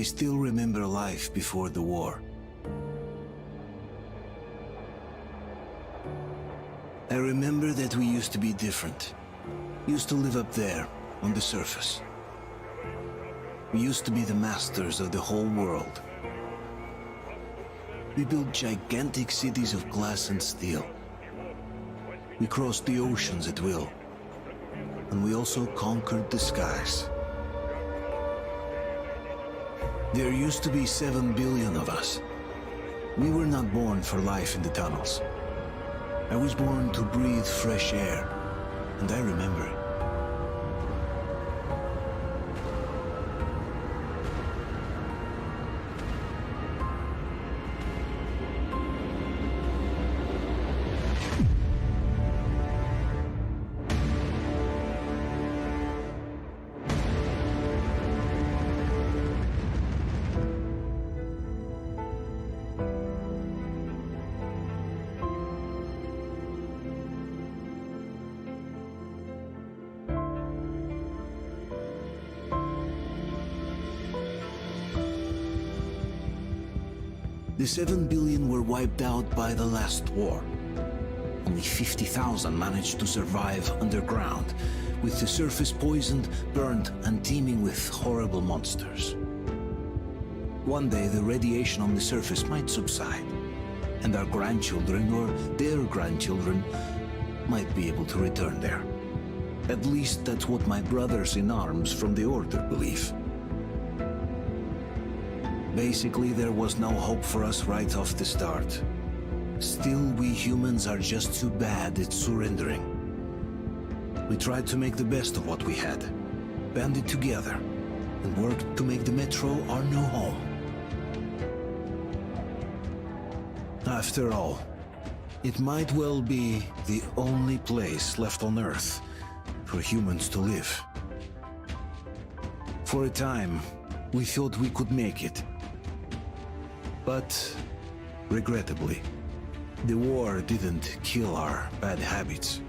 still remember life before the war. I remember that we used to be different. Used to live up there, on the surface. We used to be the masters of the whole world. We built gigantic cities of glass and steel. We crossed the oceans at will. And we also conquered the skies. There used to be 7 billion of us. We were not born for life in the tunnels. I was born to breathe fresh air, and I remember it. The 7 billion were wiped out by the last war. Only 50,000 managed to survive underground, with the surface poisoned, burned, and teeming with horrible monsters. One day the radiation on the surface might subside, and our grandchildren or their grandchildren might be able to return there. At least that's what my brothers in arms from the Order believe. Basically, there was no hope for us right off the start. Still, we humans are just too bad at surrendering. We tried to make the best of what we had, banded together, and worked to make the Metro our new home. After all, it might well be the only place left on Earth for humans to live. For a time, we thought we could make it. But, regrettably, the war didn't kill our bad habits.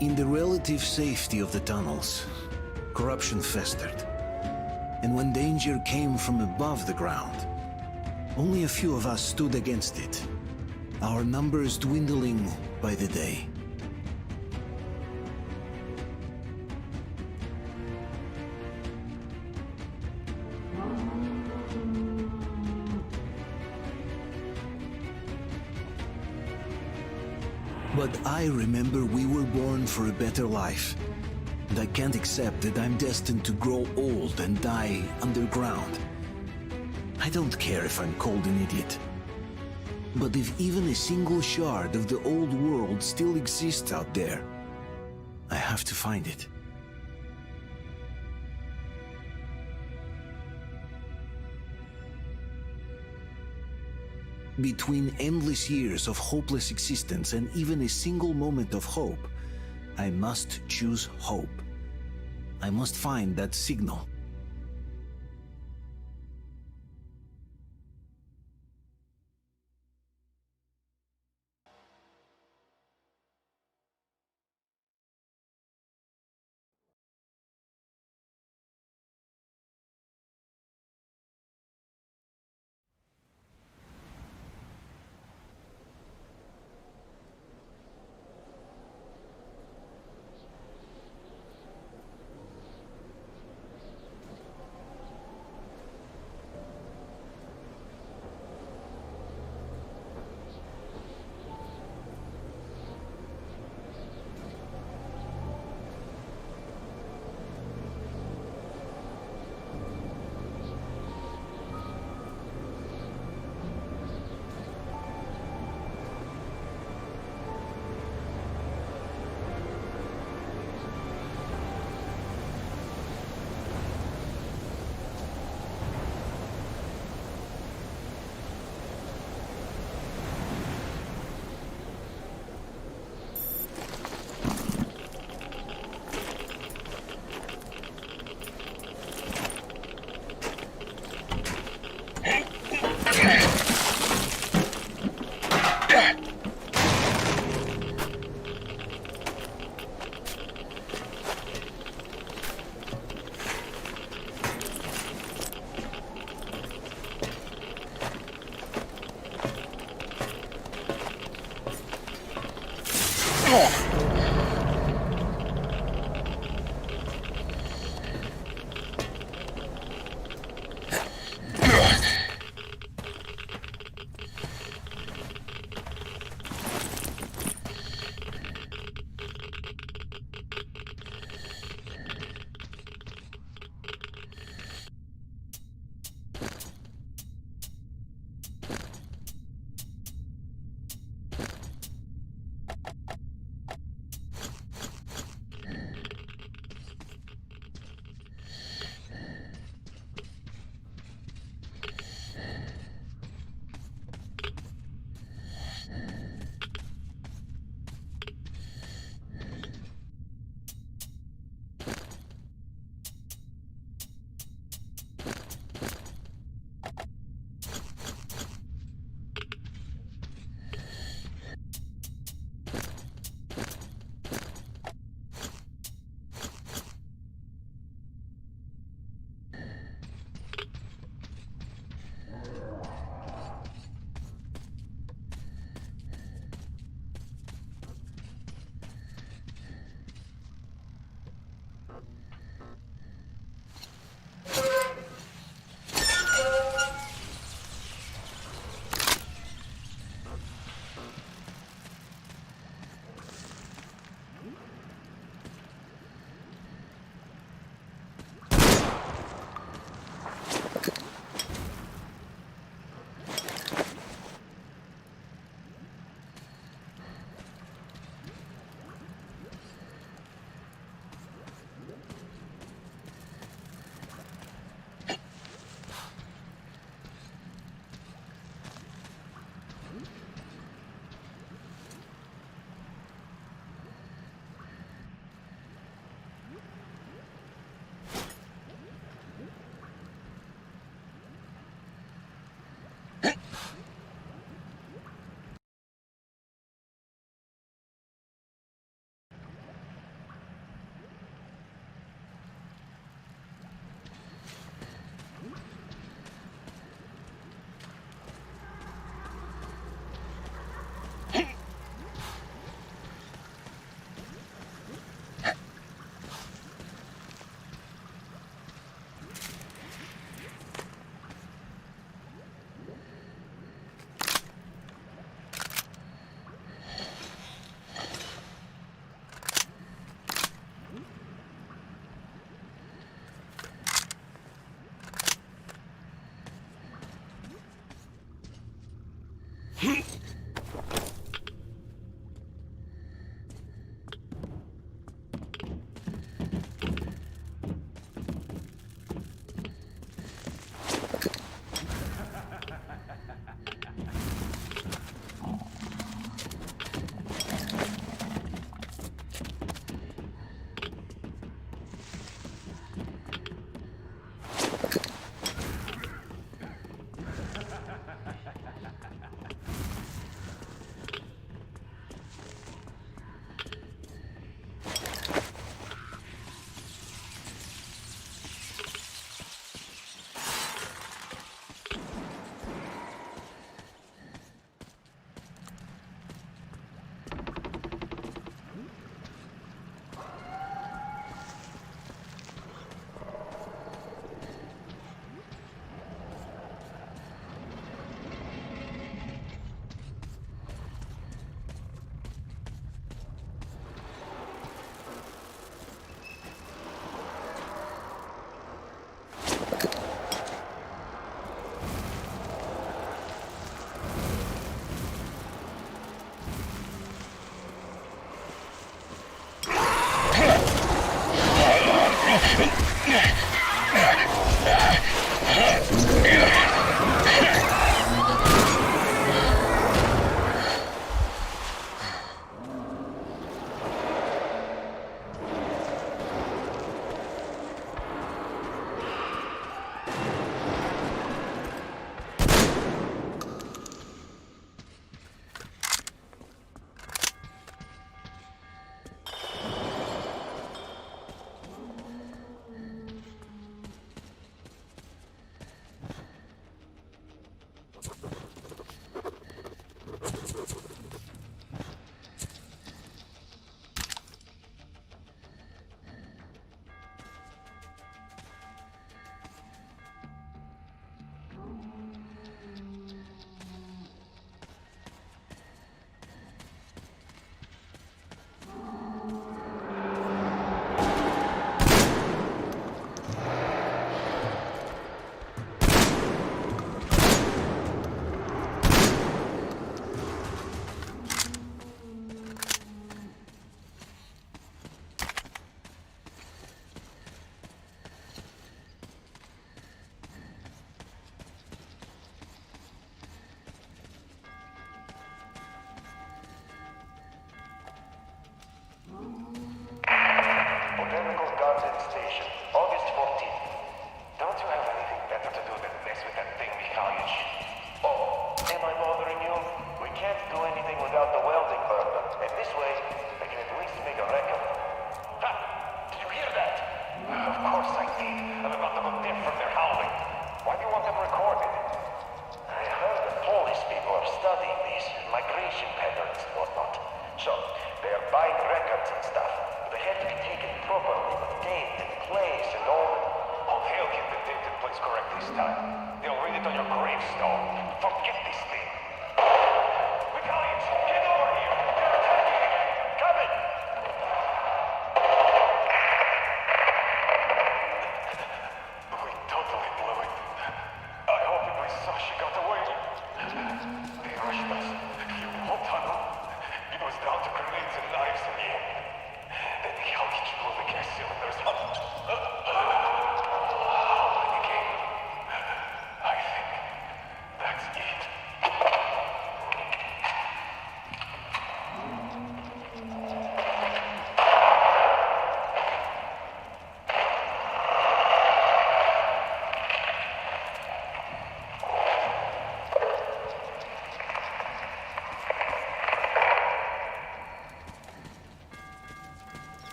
In the relative safety of the tunnels, corruption festered. And when danger came from above the ground, only a few of us stood against it, our numbers dwindling by the day. But I remember we were born for a better life, and I can't accept that I'm destined to grow old and die underground. I don't care if I'm called an idiot. But if even a single shard of the old world still exists out there, I have to find it. Between endless years of hopeless existence and even a single moment of hope, I must choose hope. I must find that signal.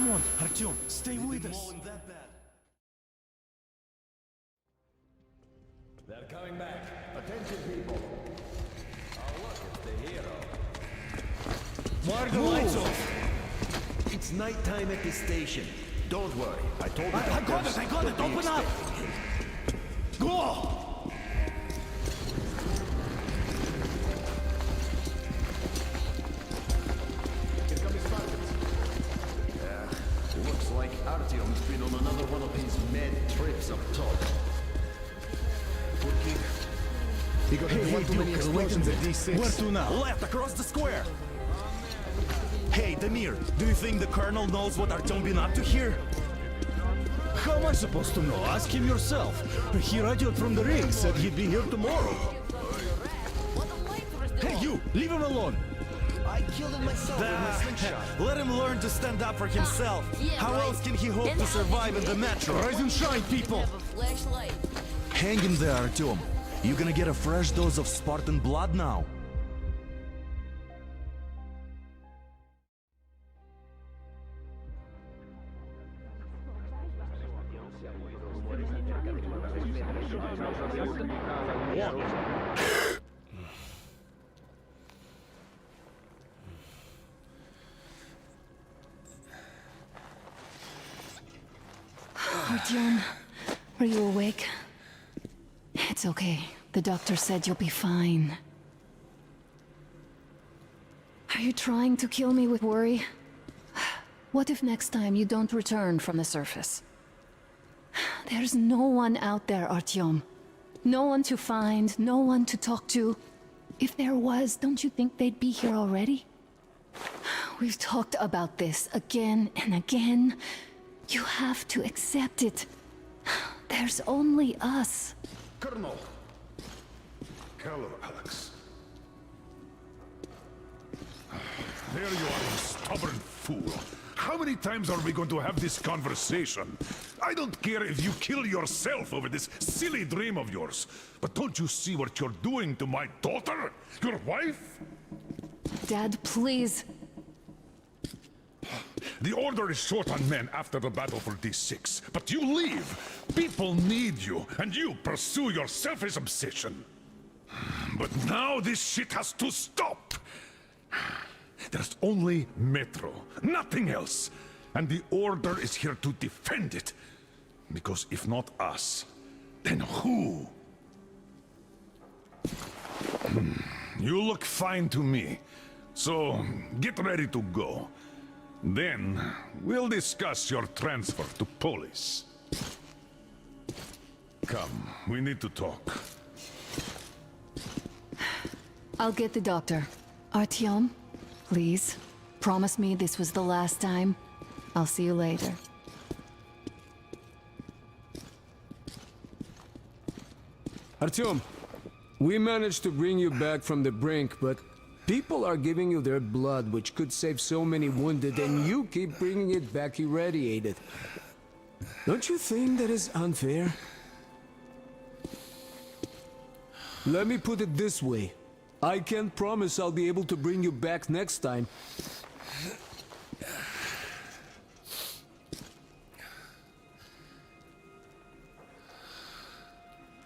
Come on, Artyom, stay with us. They're coming back. Attention, people. Oh, look, it's the hero. Why are the lights off? It's nighttime at the station. Don't worry, I told you. I got it! Open up! Go! Here come his partners. Looks like Artyom's been on another one of his mad trips up top. He got one too many explosions at D6. Where to now? Left, across the square! Hey, Damir, do you think the Colonel knows what Artyom been up to here? How am I supposed to know? Ask him yourself. He radioed from the ring, said he'd be here tomorrow. Hey, you! Leave him alone! I killed him myself with my slingshot. Let him learn to stand up for himself. How else can he hope to survive in the metro? Rise and shine, people! Hang in there, Artyom. You gonna get a fresh dose of Spartan blood now? Artyom, are you awake? It's okay. The doctor said you'll be fine. Are you trying to kill me with worry? What if next time you don't return from the surface? There's no one out there, Artyom. No one to find, no one to talk to. If there was, don't you think they'd be here already? We've talked about this again and again. You have to accept it. There's only us. Colonel! Hello, Alex. There you are, you stubborn fool. How many times are we going to have this conversation? I don't care if you kill yourself over this silly dream of yours. But don't you see what you're doing to my daughter? Your wife? Dad, please. The Order is short on men after the battle for D6, but you leave. People need you, and you pursue your selfish obsession. But now this shit has to stop. There's only Metro, nothing else. And the Order is here to defend it. Because if not us, then who? You look fine to me. So, get ready to go. Then, we'll discuss your transfer to Polis. Come, we need to talk. I'll get the doctor. Artyom, please. Promise me this was the last time. I'll see you later. Artyom, we managed to bring you back from the brink, but people are giving you their blood, which could save so many wounded, and you keep bringing it back irradiated. Don't you think that is unfair? Let me put it this way. I can't promise I'll be able to bring you back next time.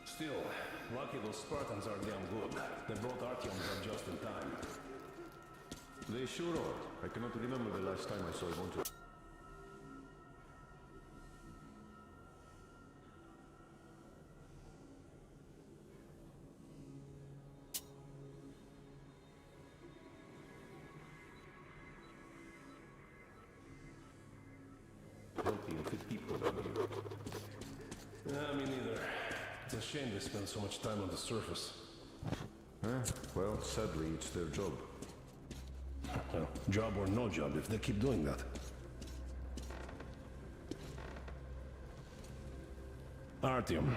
Still, lucky those Spartans are damn good. They brought Artyom back just in time. They sure are. I cannot remember the last time I saw one to... Healthy and fit people. Me neither. It's a shame they spend so much time on the surface. Well, sadly, it's their job. Well, job or no job, if they keep doing that. Artyom,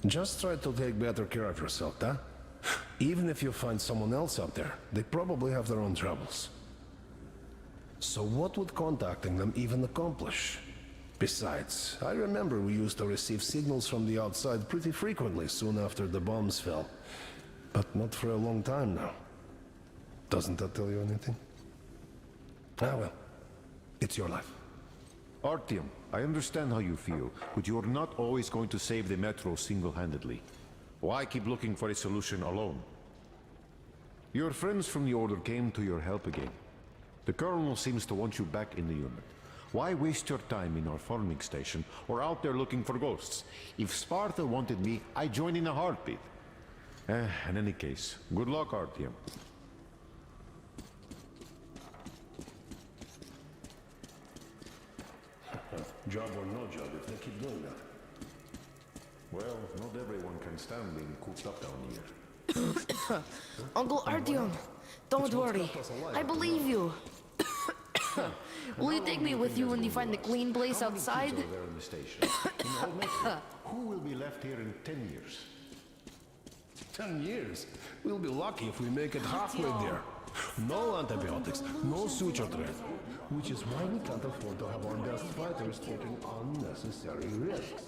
just try to take better care of yourself, huh? Even if you find someone else out there, they probably have their own troubles. So what would contacting them even accomplish? Besides, I remember we used to receive signals from the outside pretty frequently soon after the bombs fell. But not for a long time now. Doesn't that tell you anything? Ah well, it's your life. Artyom, I understand how you feel, but you're not always going to save the Metro single-handedly. Why keep looking for a solution alone? Your friends from the Order came to your help again. The Colonel seems to want you back in the unit. Why waste your time in our farming station or out there looking for ghosts? If Sparta wanted me, I'd join in a heartbeat. In any case, good luck, Artyom. Job or no job if they keep doing that. Well, not everyone can stand being cooped up down here. Uncle Artyom, don't worry. I believe you. Will you take me with you when you find the clean place outside? How many kids are there in the station? In the whole metro? Who will be left here in 10 years? 10 years? We'll be lucky if we make it halfway there. No antibiotics, no suture thread. Which is why we can't afford to have our best fighters taking unnecessary risks.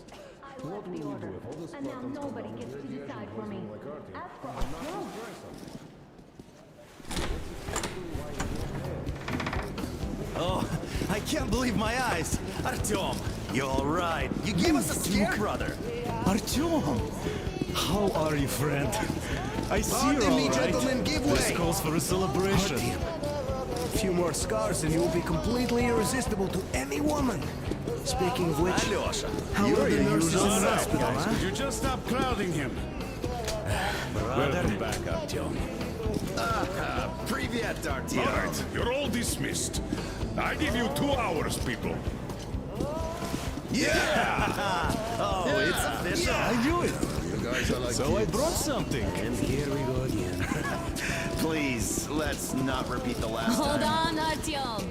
What will we do if all the And now Spartans nobody come down gets with to radiation decide for me. poisoning like Artyom? As for I'm not Artyom. gonna try something. Oh, I can't believe my eyes. Artyom, you're all right. You gave us a scare, brother. Artyom, how are you, friend? I see you're all right. Gentlemen, give This way. calls for a celebration. A few more scars and you will be completely irresistible to any woman. Speaking of which, Alyosha, how you're are the your nurses in usual the self, hospital, guys. huh? Could you just stop crowding him? Welcome back, Artyom. Привет, All Artyom. right, you're all dismissed. I give you 2 hours, people. Yeah! Oh, it's official. I knew it. You guys are like So I brought something. And here we go again. Please, let's not repeat the last Hold time. on, Artyom.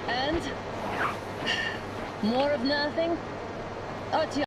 And? More of nothing? Artyom.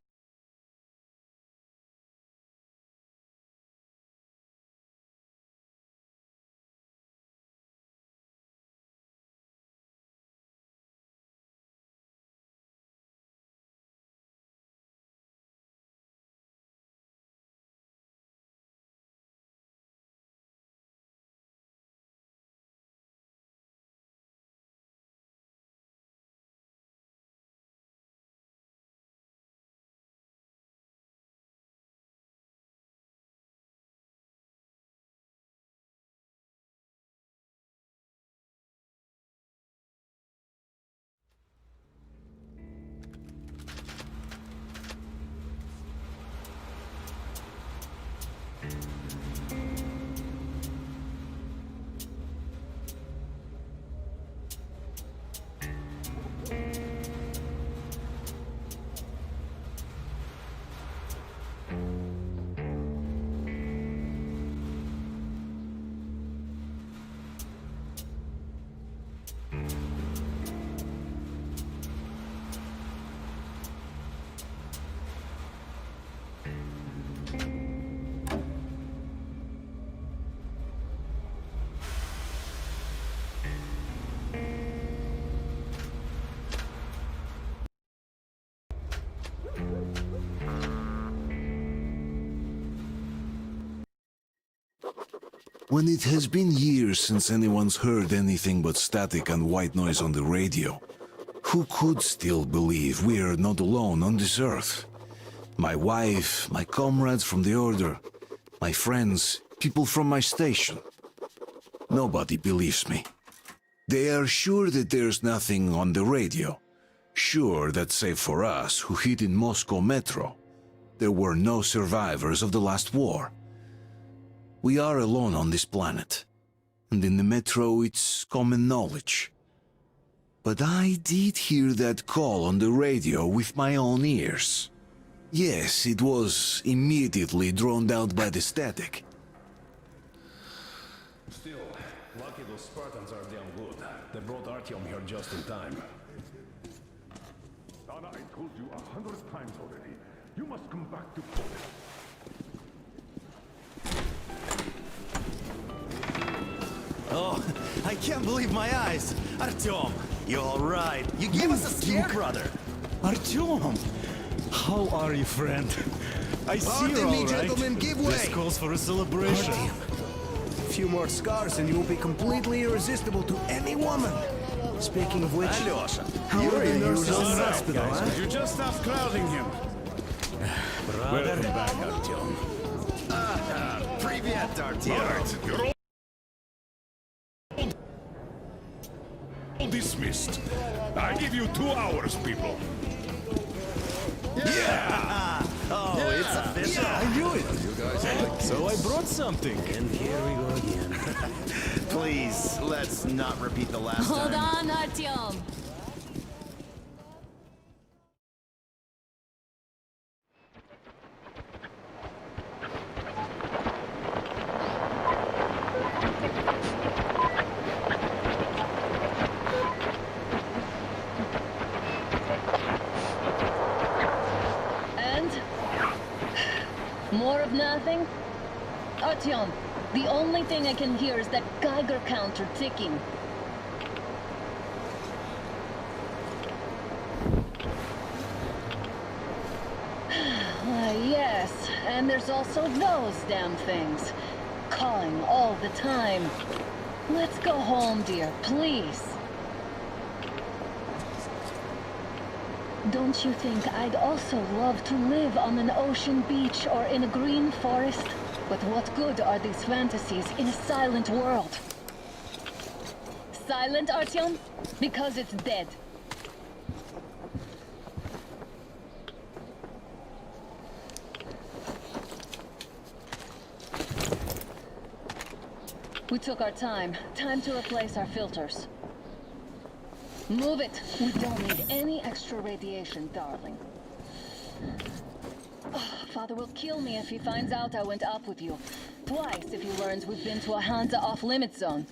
When it has been years since anyone's heard anything but static and white noise on the radio, who could still believe we're not alone on this earth? My wife, my comrades from the Order, my friends, people from my station. Nobody believes me. They are sure that there's nothing on the radio. Sure that save for us who hid in Moscow Metro, there were no survivors of the last war. We are alone on this planet, and in the Metro it's common knowledge. But I did hear that call on the radio with my own ears. Yes, it was immediately drowned out by the static. Still, lucky those Spartans are damn good. They brought Artyom here just in time. Donna, I told you 100 times already. You must come back to Poland. Oh, I can't believe my eyes. Artyom, you all right? You gave us a scare, brother. Artyom! How are you, friend? I see you're all right. Gentlemen, give way. This calls for a celebration. A few more scars and you'll be completely irresistible to any woman. Speaking of which, Alyosha, how are the nurses in the All right, hospital, guys, huh? would you just stop crowding him? Welcome back, Artyom. Привет, Artyom. Alright, you're all dismissed. I give you 2 hours, people. Oh, it's official. I knew it. So I brought something. And here we go again. Please, let's not repeat the last Hold time. on, Artyom. And? More of nothing? Artyom, the only thing I can hear is that Geiger counter ticking. Yes, and there's also those damn things. Calling all the time. Let's go home, dear, please. Don't you think I'd also love to live on an ocean beach or in a green forest? But what good are these fantasies in a silent world? Silent, Artyom? Because it's dead. We took our time. Time to replace our filters. Move it. We don't need any extra radiation, darling. Oh, Father will kill me if he finds out I went up with you. Twice if he learns we've been to a Hansa off-limit zone.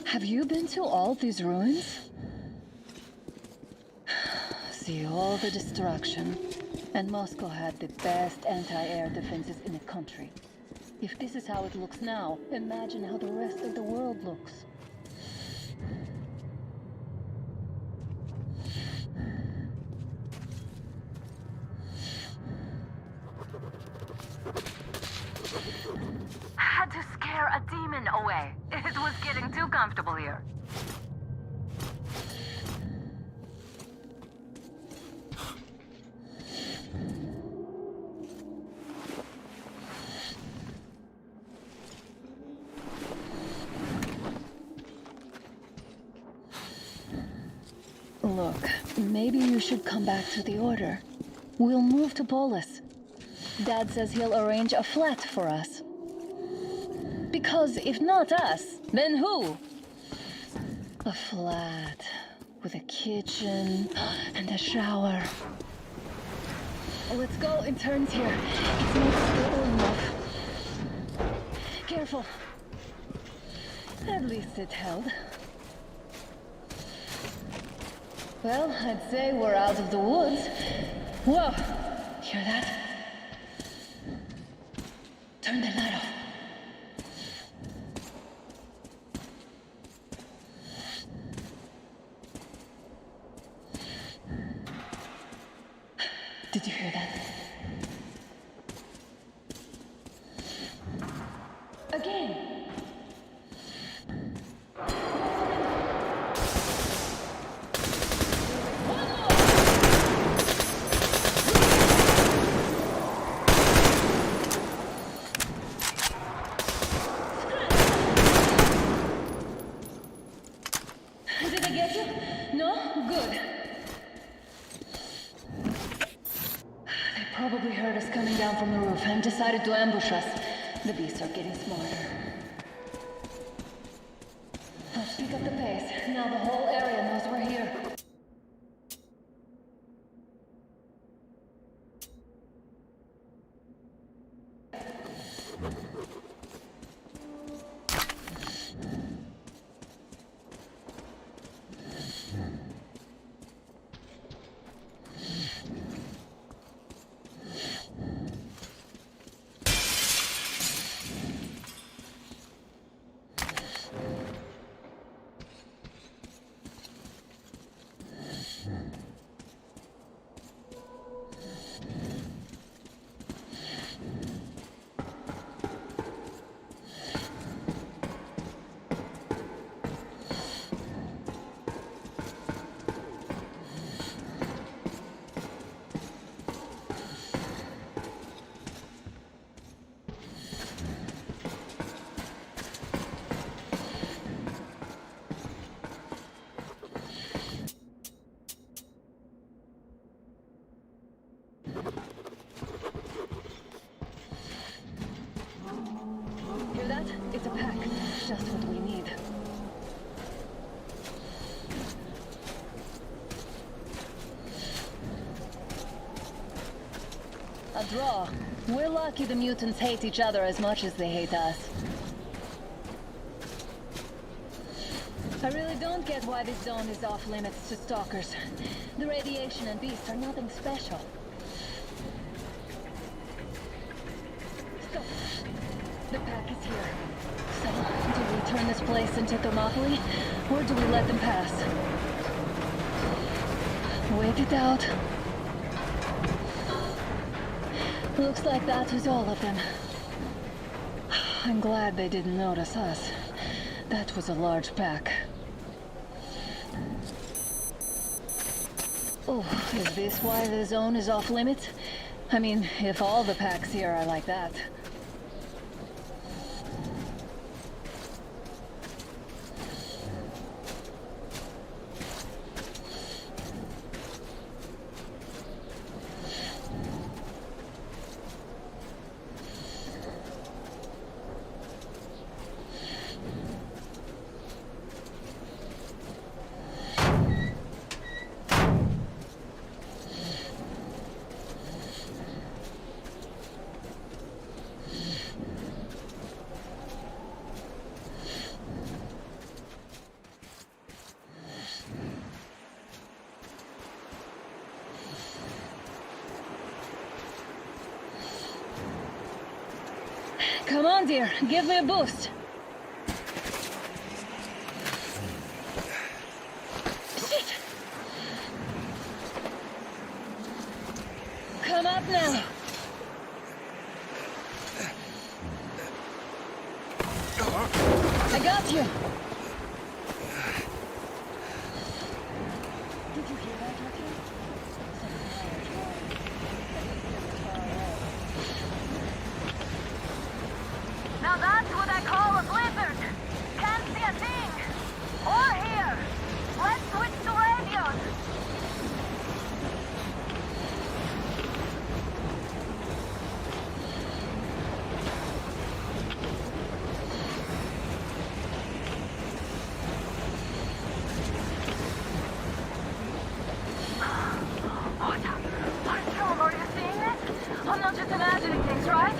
Have you been to all these ruins? See all the destruction. And Moscow had the best anti-air defenses in the country. If this is how it looks now, imagine how the rest of the world looks. Had to scare a demon away. It was getting too comfortable here. Look, maybe you should come back to the Order. We'll move to Polis. Dad says he'll arrange a flat for us. Because if not us, then who? A flat with a kitchen and a shower. Let's go in turns here. It's not stable enough. Careful. At least it held. Well, I'd say we're out of the woods. Whoa! Hear that? Turn the light off. Did you hear that? Again! Did I get you? No? Good. They probably heard us coming down from the roof and decided to ambush us. The beasts are getting smarter. Let's pick up the pace. Now the whole area knows we're here. A draw. We're lucky the mutants hate each other as much as they hate us. I really don't get why this zone is off limits to stalkers. The radiation and beasts are nothing special. Stop. The pack is here. So, do we turn this place into Thermopylae, or do we let them pass? Wait it out. Looks like that was all of them. I'm glad they didn't notice us. That was a large pack. Oh, is this why the zone is off limits? I mean, if all the packs here are like that. Come on, dear. Give me a boost. Shit! Come up now. I got you. Did you hear that, Ricky? Now that's what I call a blizzard. Can't see a thing. Or hear. Let's switch to radios. What? Are you seeing this? I'm not just imagining things, right?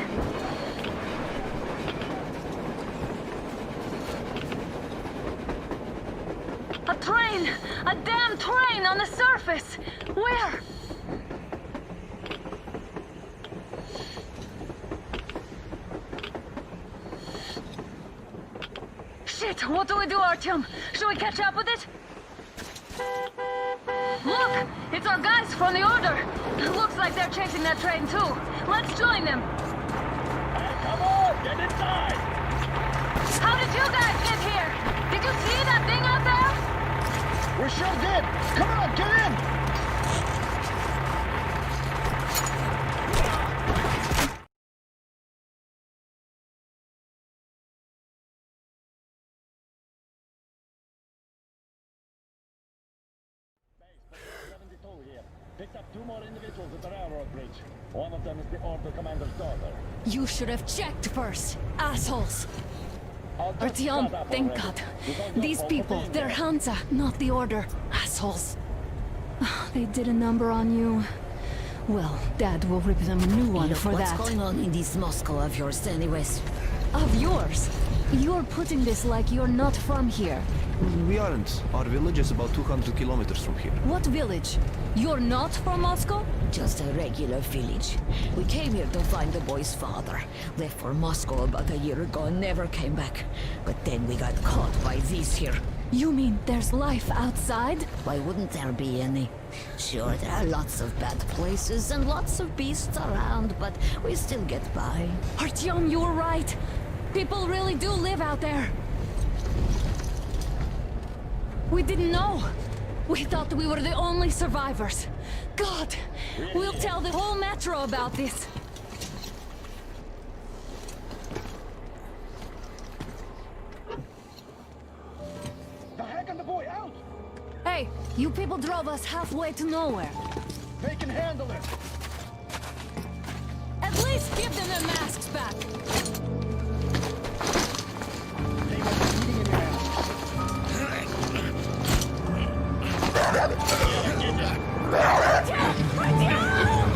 A train! A damn train on the surface! Where? Shit! What do we do, Artyom? Should we catch up with it? Look! It's our guys from the Order! Looks like they're chasing that train too. Let's join them! Hey, come on! Get inside! How did you guys get here? Did you see that thing out there? We sure did! Come on, get in! Picked up 2 more individuals at the railroad bridge. One of them is the Order commander's daughter. You should have checked first, assholes. Artyom, thank God. These people, they're Hansa, not the Order. Assholes. They did a number on you. Well, Dad will rip them a new one for that. What's going on in this Moscow of yours anyways? Of yours? You're putting this like you're not from here. We aren't. Our village is about 200 kilometers from here. What village? You're not from Moscow? Just a regular village. We came here to find the boy's father. Left for Moscow about a year ago and never came back. But then we got caught by these here. You mean there's life outside? Why wouldn't there be any? Sure, there are lots of bad places and lots of beasts around, but we still get by. Artyom, you were right. People really do live out there. We didn't know. We thought we were the only survivors. God, we'll tell the whole metro about this. The heck and the boy out! Hey, you people drove us halfway to nowhere. They can handle it! At least give them their masks back. They were bleeding in your ass. Artyom!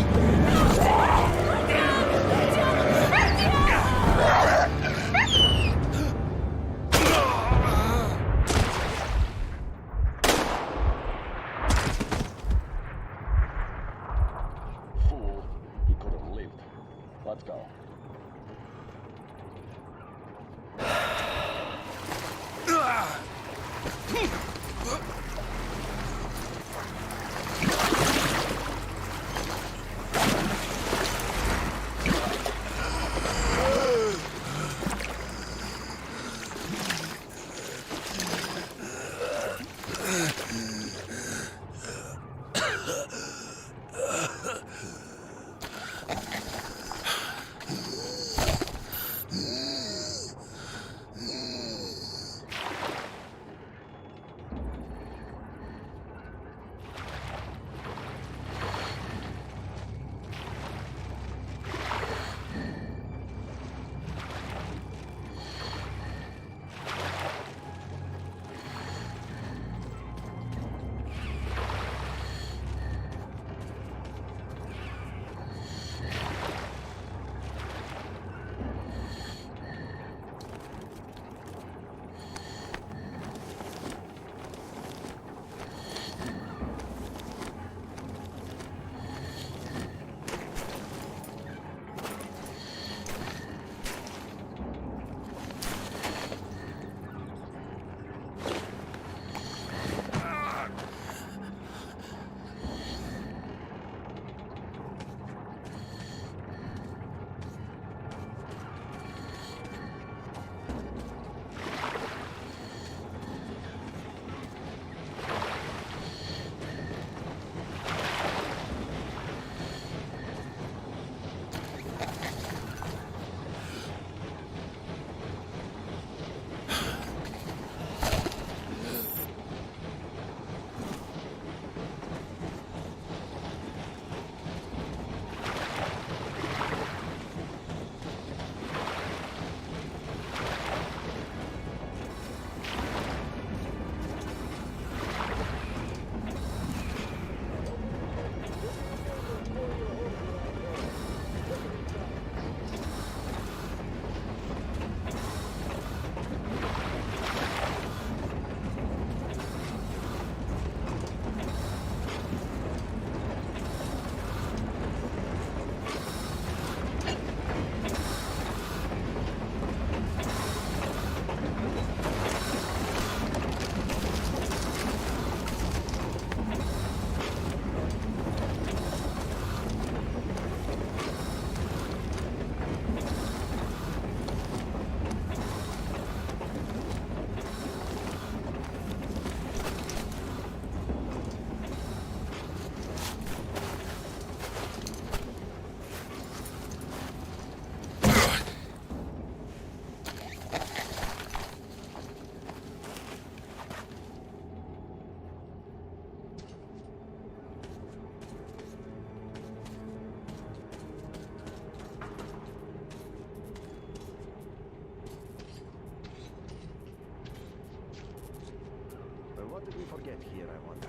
What did we forget here, I wonder?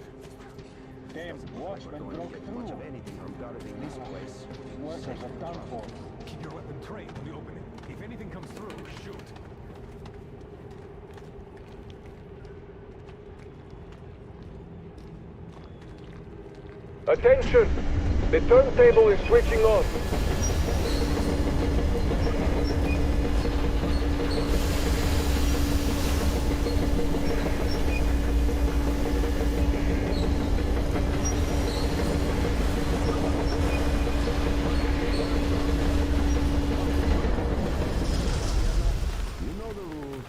Damn, watchman broke through. Much of anything from guarding this place. Workers are done for. Keep your weapon trained on the opening. If anything comes through, shoot. Attention! The turntable is switching on. You know the rules.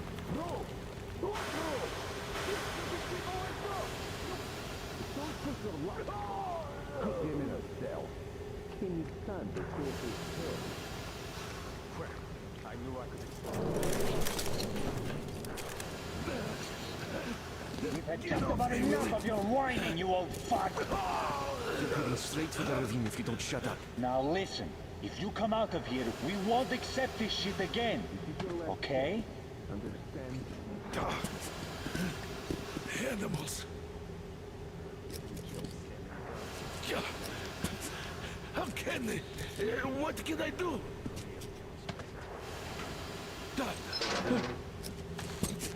Put him in a cell. Can you stand the filthy hell? I knew I could. We've had just about enough of your whining, you old fuck! You're heading straight for the ravine if you don't shut up. Now listen, if you come out of here, we won't accept this shit again. Okay? Understand? Animals. How can they? What can I do?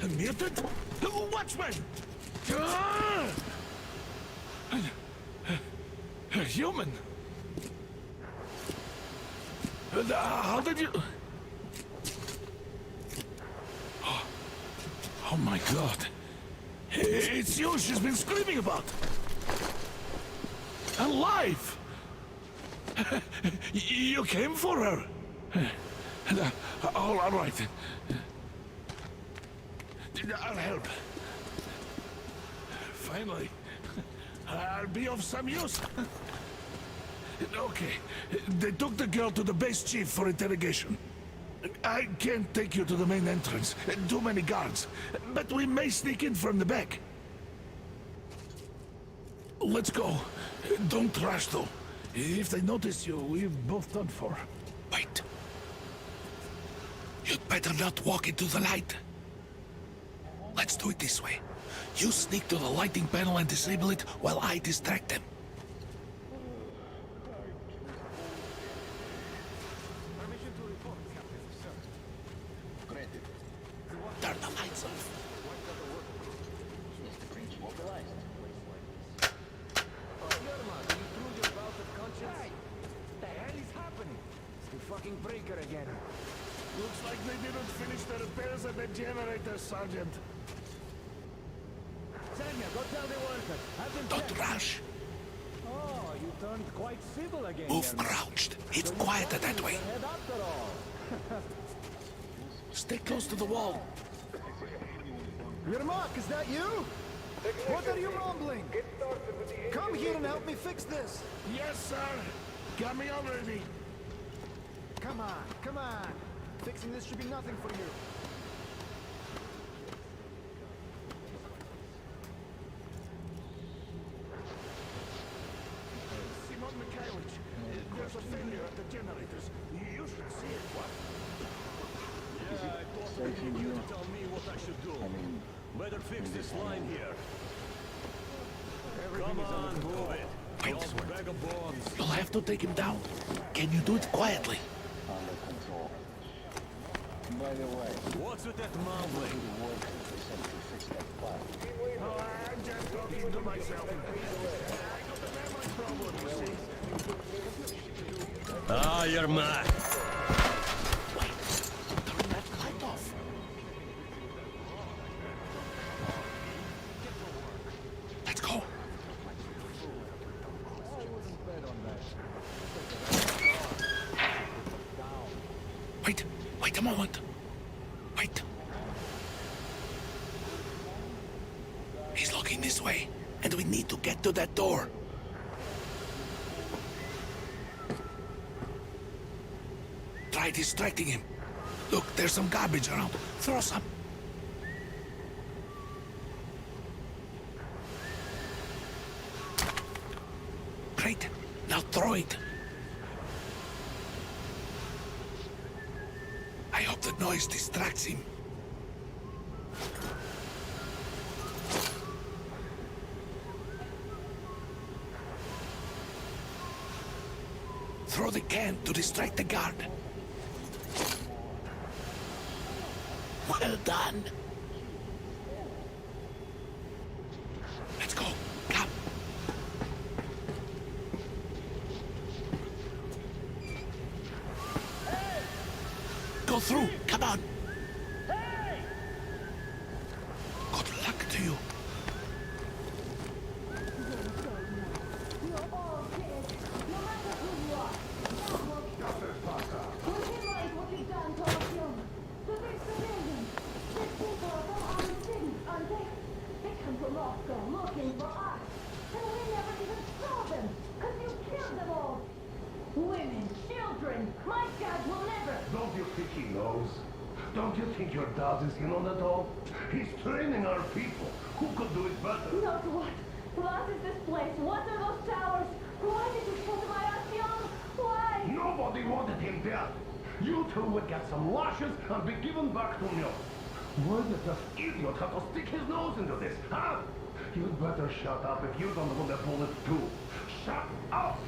A mutant? Watchman! A human? How did you... Oh my God. It's you she's been screaming about. Alive! You came for her. All right. I'll help. Finally, I'll be of some use. Okay, they took the girl to the base chief for interrogation. I can't take you to the main entrance. Too many guards. But we may sneak in from the back. Let's go. Don't rush, though. If they notice you, we're both done for. Wait. You'd better not walk into the light. Let's do it this way. You sneak to the lighting panel and disable it while I distract them. Turn the lights off. Fucking breaker again. Looks like they didn't finish the repairs at the generator, Sergeant. Sanya, go tell the workers. Have them Don't rush. Oh, you turned quite civil again. Move crouched. It's quieter that way. Head after all. Stay close to the wall. Yermak, is that you? What are you mumbling? Come here and help me fix this. Yes, sir. Got me already. Come on, come on. Fixing this should be nothing for you. Simon Mikhailовich, there's a failure at the generators. You should see it, what? Yeah, I thought you to tell me what I should do. Better fix this line here. Come on, move it. Wait. Bag of bones. You'll have to take him down. Can you do it quietly? Under control. By the way, what's with that mumbling? Oh, I'm just talking to myself. I got the memory problem, you see. Ah, you're mad. Wait, turn that light off. Let's go. Wait a moment. Wait. He's looking this way, and we need to get to that door. Try distracting him. Look, there's some garbage around. Throw some. Great. Now throw it. I hope the noise distracts him. throw the can to distract the guard. Well done. Let's go. Come. Go through. Come on. Good luck to you. Women, children, my God will never. Don't you think he knows? Don't you think your dad is in on it all? He's training our people. Who could do it better? Not what? What is this place? What are those towers? Why did you put my Artyom? Why? Nobody wanted him dead. You two would get some lashes and be given back to me. Why did this idiot have to stick his nose into this, huh? You'd better shut up if you don't want a bullet too. Shut up!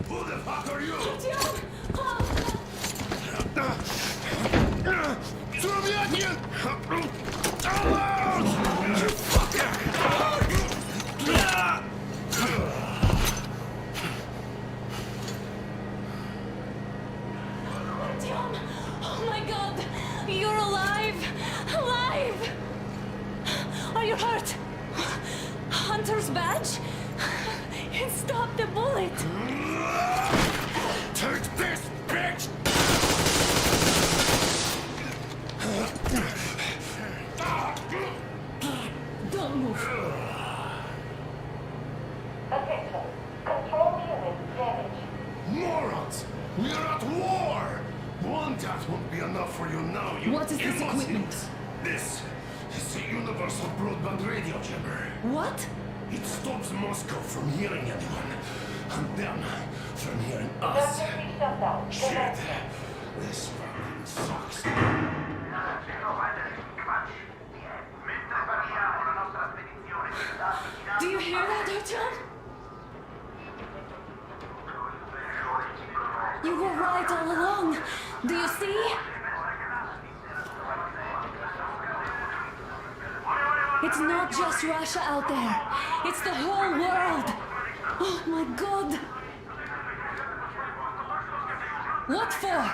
Who the fuck are you? Artyom! You fucker! Artyom! Oh my God! You're alive! Alive! Are you hurt? Hunter's badge? It stopped the bullet! Take this, bitch! Don't move. Attention. Control unit damaged. Morons! We are at war! One death won't be enough for you now, you What is this imbeciles. equipment? This is the Universal Broadband Radio Jammer. What? It stops Moscow from hearing anyone, and them from hearing us. Emergency shutdown. Shit! This fucking sucks. Do you hear that, Artyom? You were right all along. Do you see? It's not just Russia out there. It's the whole world. Oh my God. What for?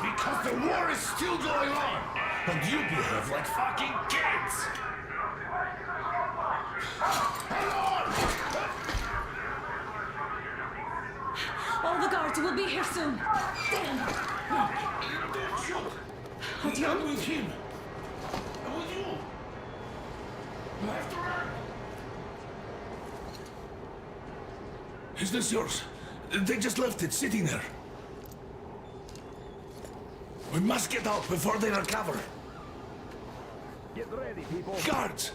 Because the war is still going on, and you behave like fucking kids. All the guards will be here soon. Damn. Don't shoot. Artyom? Not with him. With you. Left or right? Is this yours? They just left it sitting there. We must get out before they recover. Get ready, people. Guards!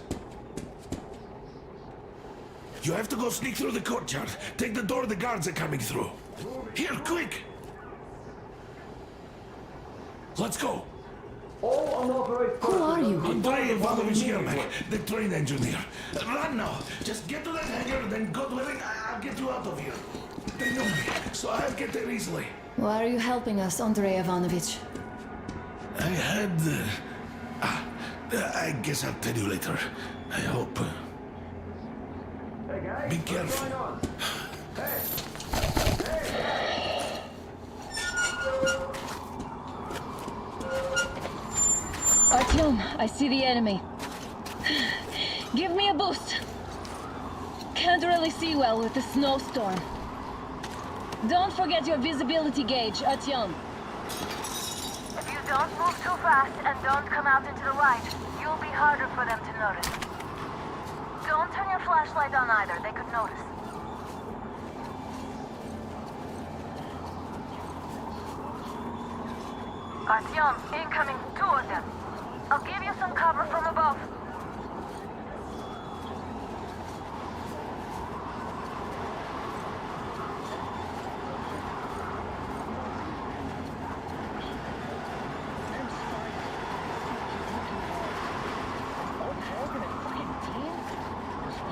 You have to go sneak through the courtyard. Take the door the guards are coming through. Here, quick! Let's go. All unauthorized Who are you? Andrei Ivanovich Yermak, the train engineer. Run now. Just get to that hangar, then God willing, I'll get you out of here. They know me, so I'll get there easily. Why are you helping us, Andrei Ivanovich? I had... I guess I'll tell you later. I hope. Hey guys, Be careful. what's going on? Hey! Artyom, I see the enemy. Give me a boost. Can't really see well with the snowstorm. Don't forget your visibility gauge, Artyom. If you don't move too fast and don't come out into the light, you'll be harder for them to notice. Don't turn your flashlight on either, they could notice. Artyom, incoming, 2 of them. I'll give you some cover from above.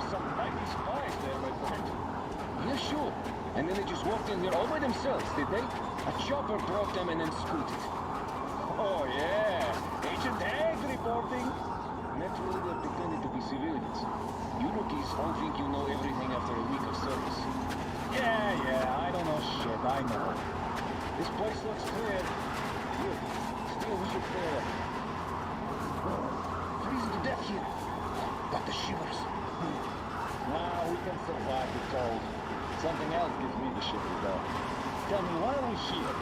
Some 90s spies there, my friend. And then they just walked in here all by themselves, did they? A chopper broke them and then scooted. Oh yeah, Agent Egg reporting. Naturally, they're pretending to be civilians. You rookies all think you know everything after a week of service. Yeah, I don't know shit, I know. This place looks clear. Good. Still, we should clear it. Freezing to death here. Got the shivers. Nah, we can survive the cold. Something else gives me the shivers, though. Tell me, why are we here?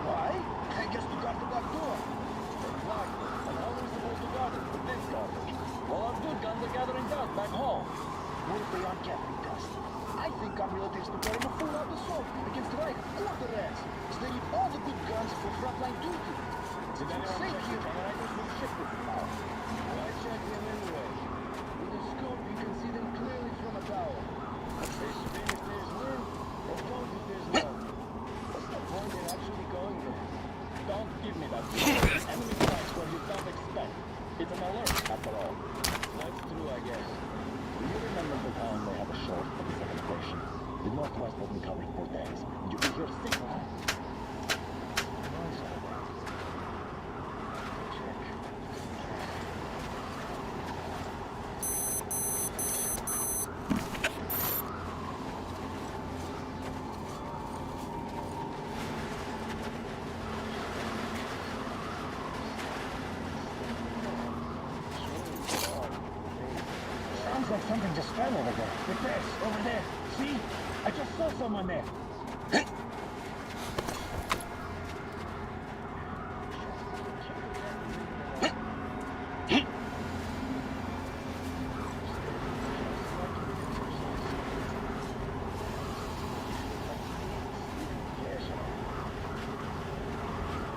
Why? I guess to guard the back door. Exactly. And how are we supposed to guard it with this garbage? Well, our good guns are gathering dust back home. What if they aren't gathering dust? I think our military's preparing a full-out assault against the right or the rest. So they need all the good guns for frontline duty. It's safe here, and I just will shift it now. Well, I checked them anyway. With a scope, you can see them clearly from a tower. They spin if there's wind, or don't if there's none. What's the point in actually going there? Don't give me that. Enemy strikes when you don't expect. It's an alert, after all. That's true, I guess. Do you remember the time they had a short at the second station? The Northwest wasn't covered for days. You could hear signal. Like something just fell over there. With this, over there. See? I just saw someone there.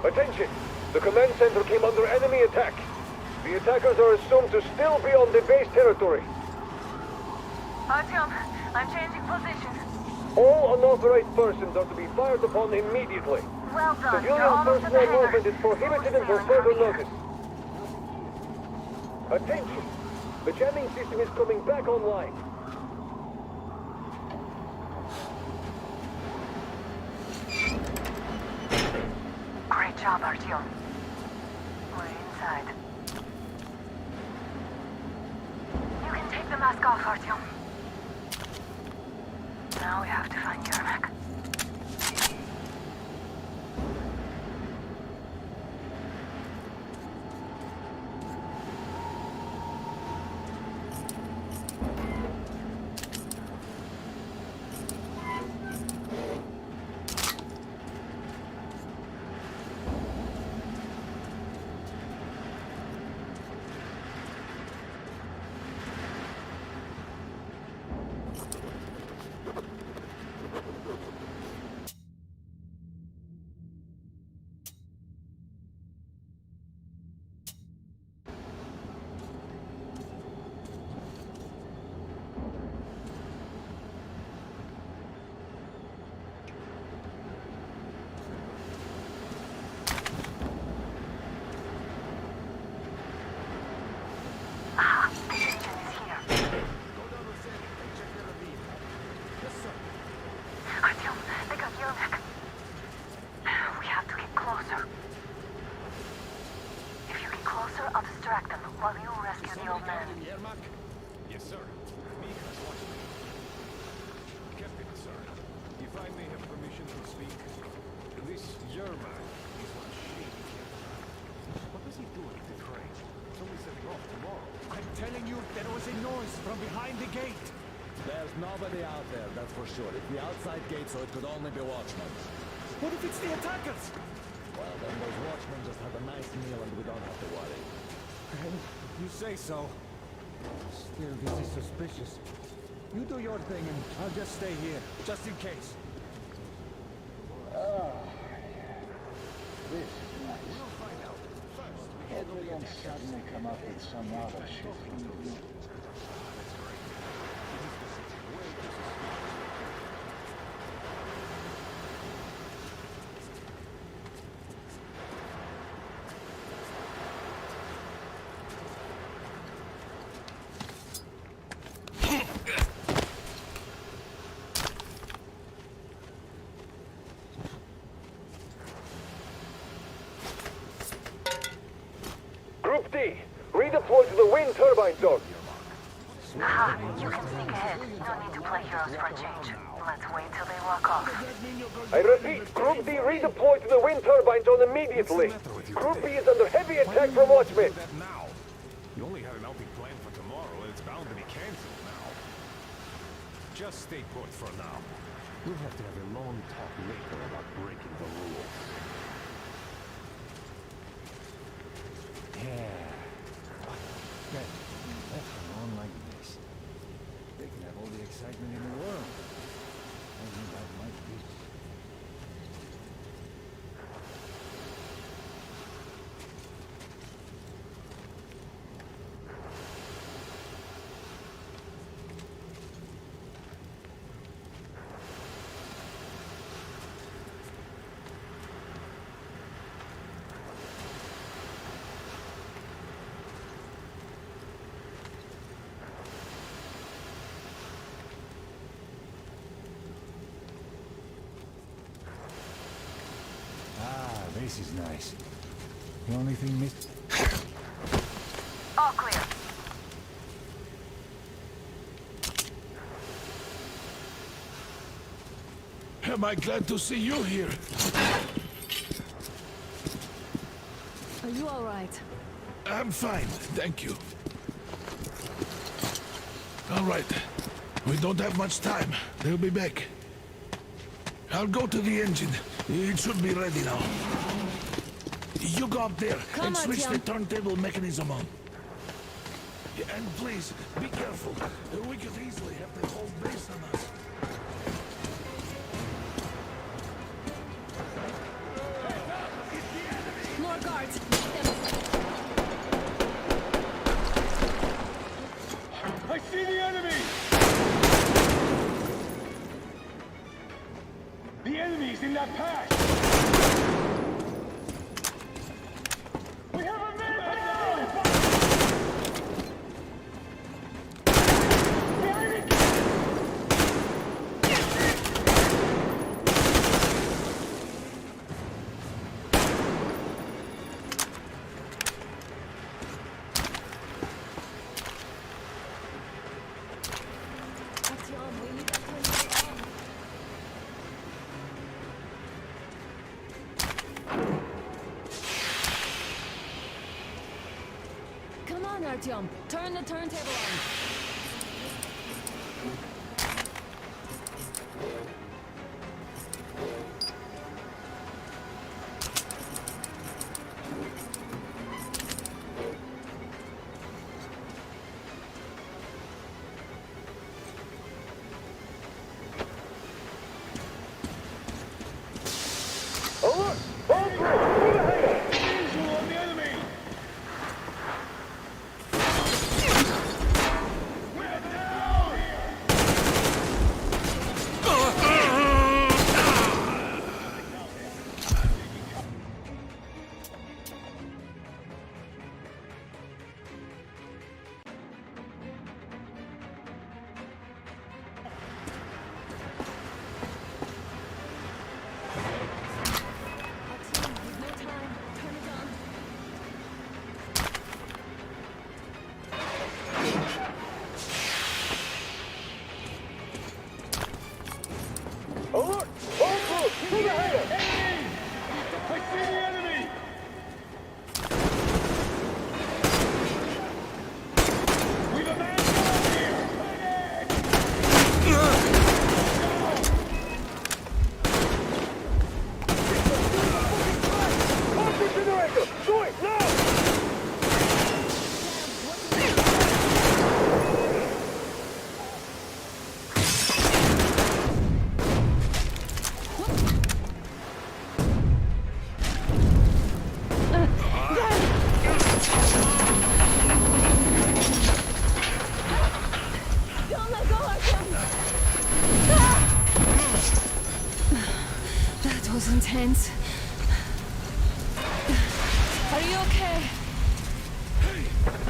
Attention! The command center came under enemy attack. The attackers are assumed to still be on the base territory. Artyom, I'm changing position. All unauthorized persons are to be fired upon immediately. Well done. Civilian personnel movement is prohibited until further notice. Attention! The jamming system is coming back online. Great job, Artyom. We're inside. You can take the mask off, Artyom. Now we have to find Yermak. Yes, sir. Mika's watching me. Captain, sir, if I may have permission to speak, this Yermak is one shady kid. What does he do at the train? Somebody set him off tomorrow. I'm telling you, there was a noise from behind the gate. There's nobody out there, that's for sure. It's the outside gate, so it could only be watchmen. What if it's the attackers? Well, then those watchmen just have a nice meal and we don't have to worry. You say so. Still, this is suspicious. You do your thing and I'll just stay here, just in case. This is nice. We'll find out. First, we don't suddenly come up with some other shit. dog. Aha, you can sneak ahead. No need to play heroes for a change. Let's wait till they walk off. I repeat, Group D redeploy to the wind turbine zone immediately. Group B is under heavy attack from Watchmen. Now. You only had an outing planned for tomorrow, and it's bound to be cancelled now. Just stay put for now. We'll have to have a long talk later about breaking the rules. Yeah. Left alone like this. They can have all the excitement in the world. Only that might be. This is nice. The only thing missed. All clear. Am I glad to see you here? Are you all right? I'm fine, thank you. All right. We don't have much time. They'll be back. I'll go to the engine. It should be ready now. You go up there and switch the turntable mechanism on. And please, be careful. We could easily have the whole base on us. More guards! I see the enemy! The enemy's in that pass! We have a man down! Behind it! Come on, Artyom. Turn the turntable on. Alert! All crew, through the hangar! Visual on the enemy! We're down! Alert! All crew, through the hangar! Enemy! I see the enemy! We've a man down here! Oxygen generator! Do it, now! Don't let go, Artyom! That was intense. Are you okay? Hey!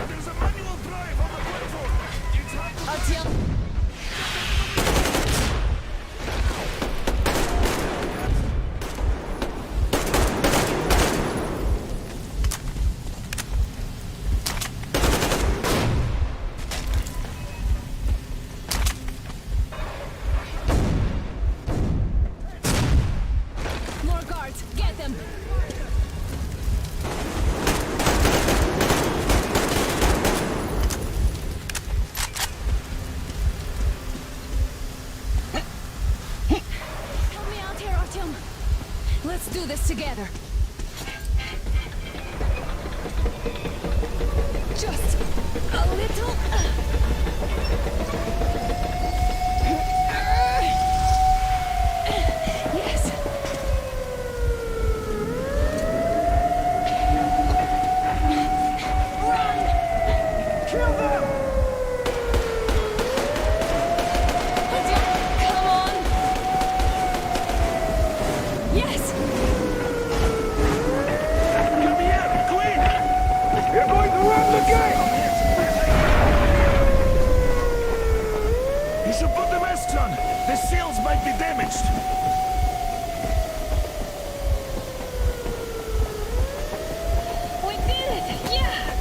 There's a manual drive on the platform! It's hard to... Artyom! Let's do this together. Just a little. Yes. Run! Kill them! Come on! Yes! Come here, Queen! You're going to run the gate! You should put the masks on. The seals might be damaged. We did it! Yeah!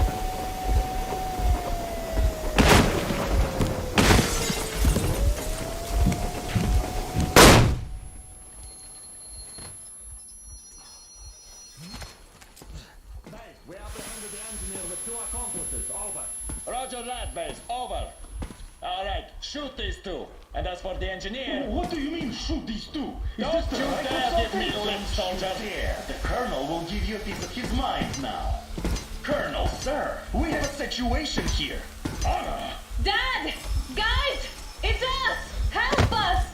We apprehended the engineer with 2 accomplices. Over. Roger that, base. Over. All right, shoot these 2. And as for the engineer... What do you mean, shoot these 2? Don't you dare give me limp, soldier. There, the Colonel will give you a piece of his mind now. Colonel, sir, we have a situation here. Anna! Dad! Guys! It's us! Help us!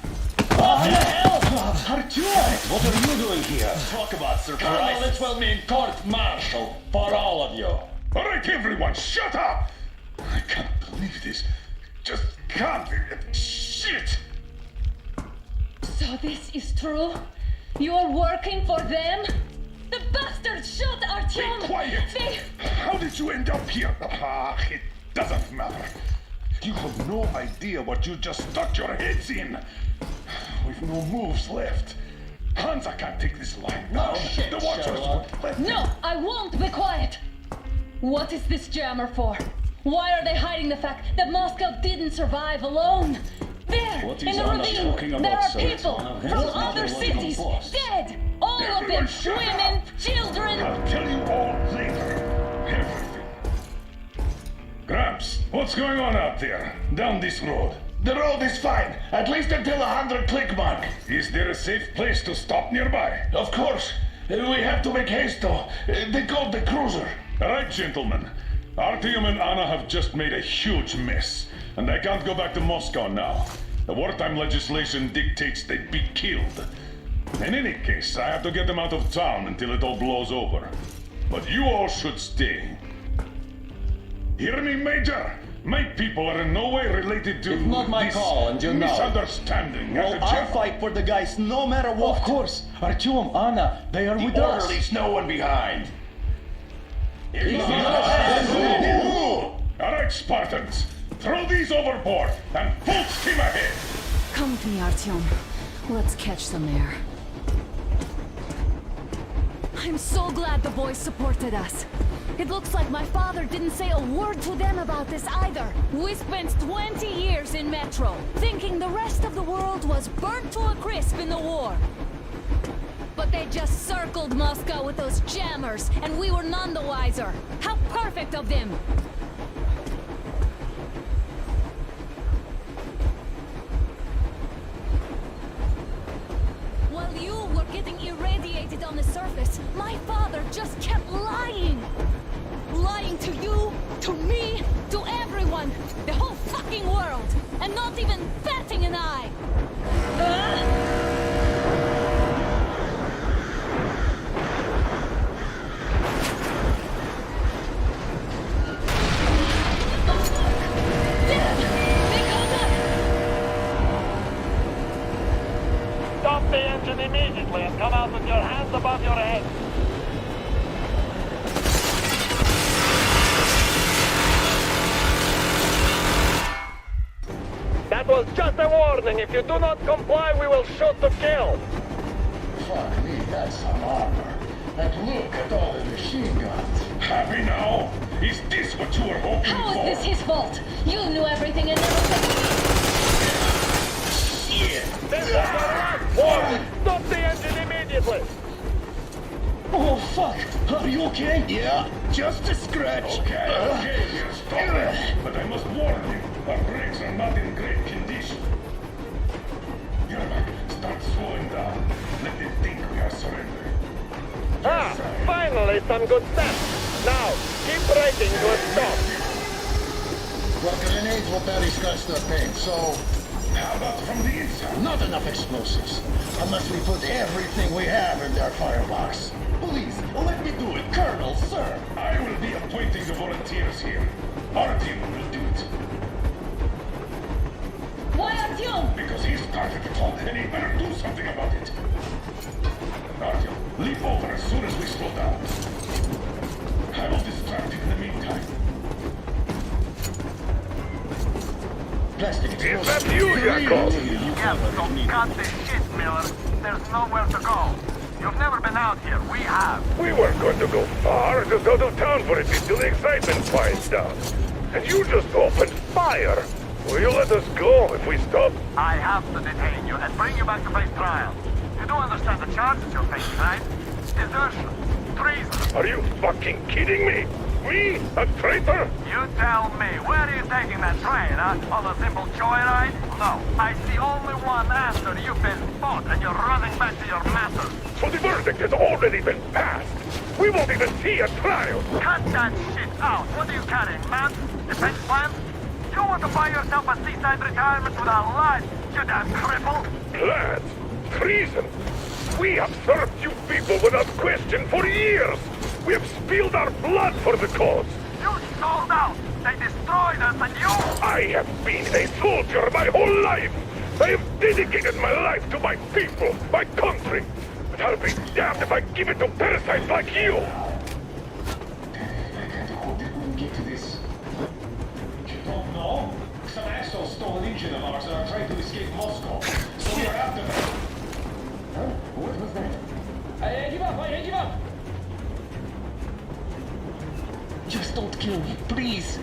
What the hell? Artyom! What are you doing here? Talk about surprise. Colonel, it will mean court-martial for all of you. All right, everyone, shut up! I can't believe this. Just can't. Shit! So this is true? You are working for them? The bastards shot Artyom! Be quiet! How did you end up here? It doesn't matter. You have no idea what you just stuck your heads in. We've no moves left. Hansa can't take this line. No Now, shit, the Watchers Sherlock. won't let No, I won't be quiet! What is this jammer for? Why are they hiding the fact that Moscow didn't survive alone? There, What in is the Anna ravine, talking there about, are sir? people It's from one of other his cities, boss. dead! All of them, Everyone shut women, up. children! I'll tell you all later. Everything. Gramps, what's going on out there? Down this road? The road is fine, at least until 100 click mark. Is there a safe place to stop nearby? Of course. We have to make haste though. They called the cruiser. All right, gentlemen. Artyom and Anna have just made a huge mess, and they can't go back to Moscow now. The wartime legislation dictates they be killed. In any case, I have to get them out of town until it all blows over. But you all should stay. Hear me, Major? My people are in no way related to It's not my this call, and you know. misunderstanding. Well, as a I'll general. fight for the guys no matter what. Of course. Artyom, Anna, they are with us. Orderlies, no one behind. All right, Spartans. Throw these overboard and full steam ahead. Come with me, Artyom. Let's catch some air. I'm so glad the boys supported us. It looks like my father didn't say a word to them about this either. We spent 20 years in Metro, thinking the rest of the world was burnt to a crisp in the war. But they just circled Moscow with those jammers, and we were none the wiser. How perfect of them! While you were getting irradiated on the surface, my father just kept lying! Lying to you, to me, to everyone! The whole fucking world! And not even batting an eye! Stop the engine immediately and come out with your hands above your head. That was just a warning. If you do not comply, we will shoot to kill. Fuck me, that's some armor. And look at all the machine guns. Happy now? Is this what you were hoping How for? is this his fault? You knew everything and never said Shit! This is the last warning. Stop the engine immediately. Oh, fuck! Are you okay? Yeah, just a scratch. Okay, here, stop it. But I must warn you, our brakes are not in great condition. Yermak, start slowing down. Let them think we are surrendering. some good steps. Now, keep braking to a stop. Well, grenades will barely scratch their paint, so... How about from the inside? Not enough explosives. Unless we put everything we have in their firebox. Please, let me do it, Colonel, sir. I will be appointing the volunteers here. Our team will do it. Why Artyom? Because he started it all, and he better do something about it. Artyom, leap over as soon as we slow down. I will distract you in the meantime. Plastic Is that you, Yakov? Yes, so cut this shit, Miller. There's nowhere to go. You've never been out here. We have. We weren't going to go far, just out of town for a bit till the excitement quiets down. And you just opened fire. Will you let us go if we stop? I have to detain you and bring you back to face trial. You do understand the charges you're facing, right? Desertion. Treason. Are you fucking kidding me? Me? A traitor? You tell me, where are you taking that train, huh? On a simple joyride? No, I see only one answer. You've been fought and you're running back to your masters. So the verdict has already been passed. We won't even see a trial. Cut that shit out. What are you carrying, man? Defense plans? You want to buy yourself a seaside retirement without life, you damn cripple? Plans? Treason? We have served you people without question for years. We have spilled our blood for the cause. You sold out. They destroyed us and you... I have been a soldier my whole life. I have dedicated my life to my people, my country. But I'll be damned if I give it to parasites like you. Get to this. You don't know? Some assholes stole an engine of ours and are trying to escape Moscow. So we are after them. Huh? What was that? Hey, give up! Hey, give up! Just don't kill me, please.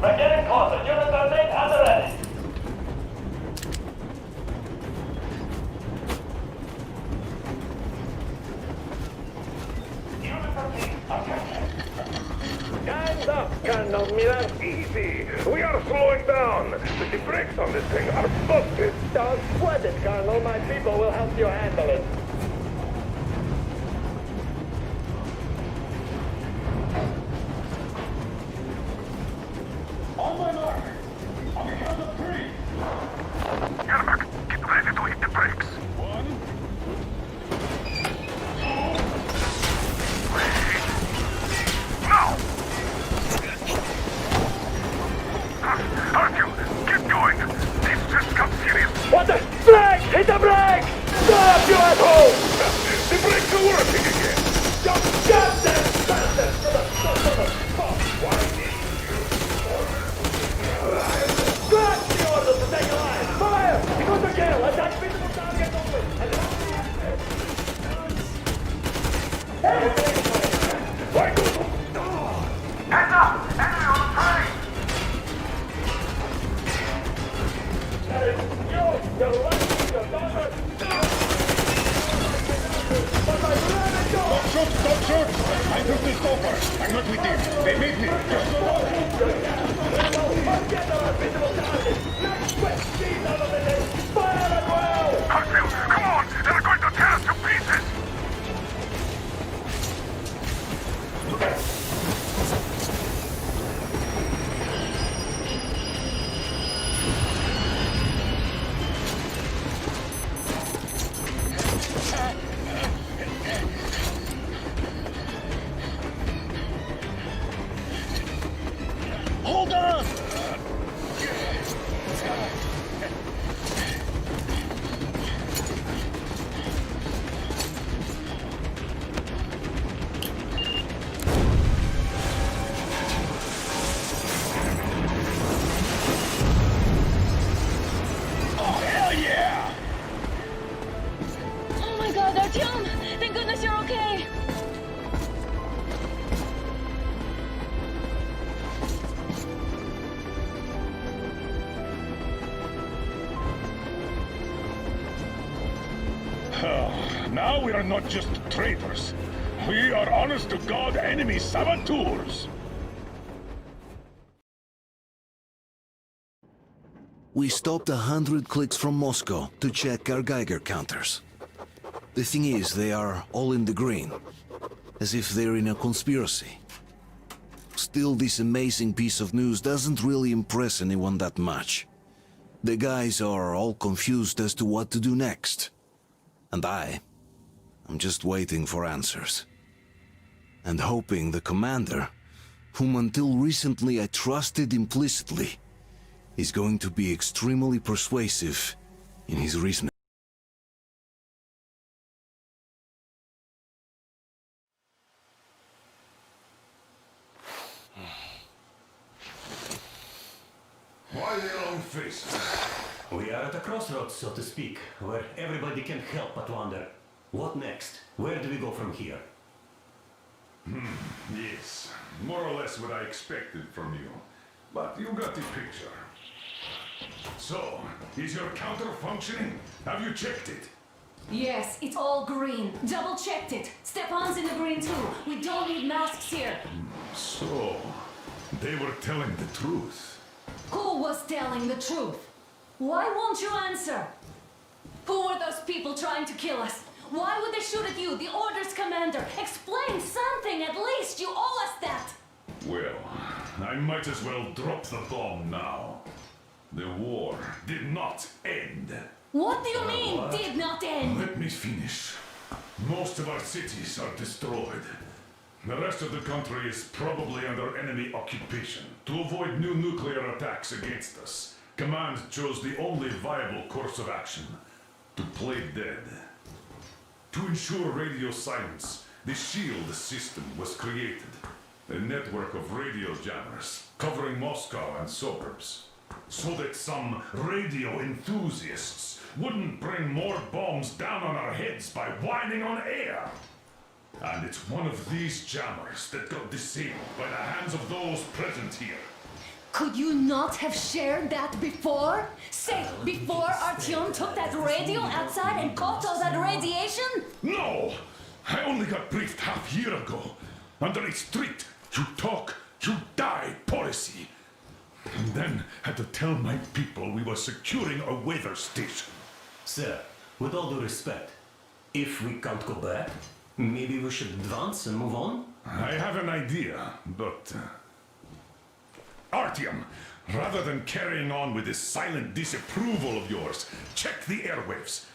We're getting closer. Units are late and ready. Hands up, Colonel Miller. Easy. We are slowing down. The brakes on this thing are busted. Don't sweat it, Colonel. My people will help you handle it. On my mark. On the count of 3. Yermak, get ready to hit the brakes. 1, 2. Now! Artyom, keep going. This just got serious. What the? Brakes! Hit the brakes! Stop, you asshole! The brakes are working again. Just get them bastard! Why did you? That's the order to take a line! Fire! He goes to jail! Attack visible target only! Why go? Hands up! Enemy on the train! Don't shoot! Don't shoot! I took this over. I'm not with them. They made me. Just go on. Artyom, come on! They're going to tear us to pieces! Hold on! Oh, hell yeah! Oh my god, Artyom! Thank goodness you're okay! Now we are not just traitors. We are honest-to-God enemy saboteurs. We stopped 100 clicks from Moscow to check our Geiger counters. The thing is, they are all in the green, as if they're in a conspiracy. Still, this amazing piece of news doesn't really impress anyone that much. The guys are all confused as to what to do next. And I'm just waiting for answers. And hoping the commander, whom until recently I trusted implicitly, is going to be extremely persuasive in his reasoning. Why the long faces? We are at a crossroads, so to speak, where everybody can help but wonder, what next? Where do we go from here? Yes, more or less what I expected from you. But you got the picture. So, is your counter functioning? Have you checked it? Yes, it's all green. Double-checked it. Stepan's in the green too. We don't need masks here. So, they were telling the truth. Who was telling the truth? Why won't you answer? Who were those people trying to kill us? Why would they shoot at you, the Order's commander? Explain something, at least! You owe us that! Well, I might as well drop the bomb now. The war did not end. What do you mean, did not end? Let me finish. Most of our cities are destroyed. The rest of the country is probably under enemy occupation. To avoid new nuclear attacks against us, Command chose the only viable course of action: to play dead. To ensure radio silence, the SHIELD system was created. A network of radio jammers covering Moscow and suburbs. So that some radio enthusiasts wouldn't bring more bombs down on our heads by whining on air. And it's one of these jammers that got disabled by the hands of those present here. Could you not have shared that before? Say, before Artyom took that radio outside and caught all that radiation? No! I only got briefed half year ago. Under a strict, you talk, you die policy. And then had to tell my people we were securing a weather station. Sir, with all due respect, if we can't go back, maybe we should advance and move on? I have an idea, but... Artyom, rather than carrying on with this silent disapproval of yours, check the airwaves.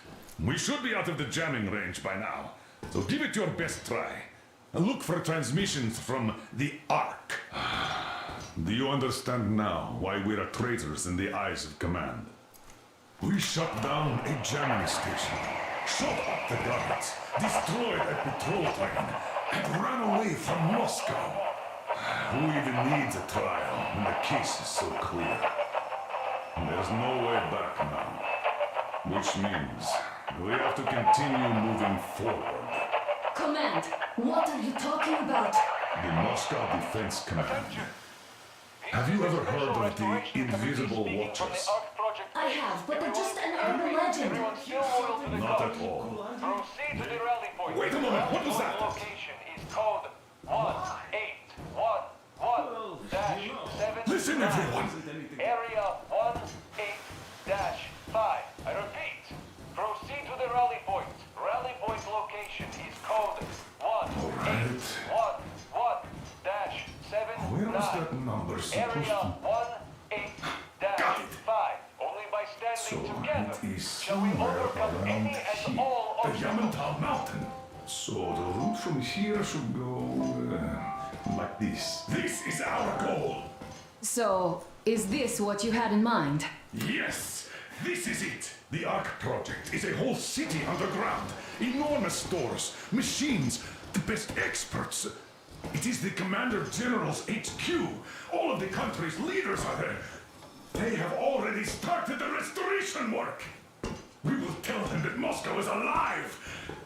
We should be out of the jamming range by now, so give it your best try. And look for transmissions from the Ark. Do you understand now why we're traitors in the eyes of Command? We shut down a jamming station, shot up the guards, destroyed a patrol plane, and ran away from Moscow. Who even needs a trial when the case is so clear? There's no way back now. Which means we have to continue moving forward. Command, what are you talking about? The Moscow Defense Command. Have you ever heard of the Invisible Watchers? I have, but they're just an urban legend. Not at all. Proceed to the rally point. Wait a moment, what was Your that? location is code 1811-7. Listen, everyone! Area 18-5. I repeat, proceed to the rally point. Rally point location is code 1811-7. Where was that number supposed Area to... 18-5. Only by standing So together it is shall we somewhere overcome around any here. and all The obstacles. Yamantau Mountain. So the route from here should go... like this. This is our goal! So, is this what you had in mind? Yes! This is it! The Ark Project is a whole city underground. Enormous stores, machines, the best experts. It is the Commander General's HQ. All of the country's leaders are there. They have already started the restoration work. We will tell them that Moscow is alive.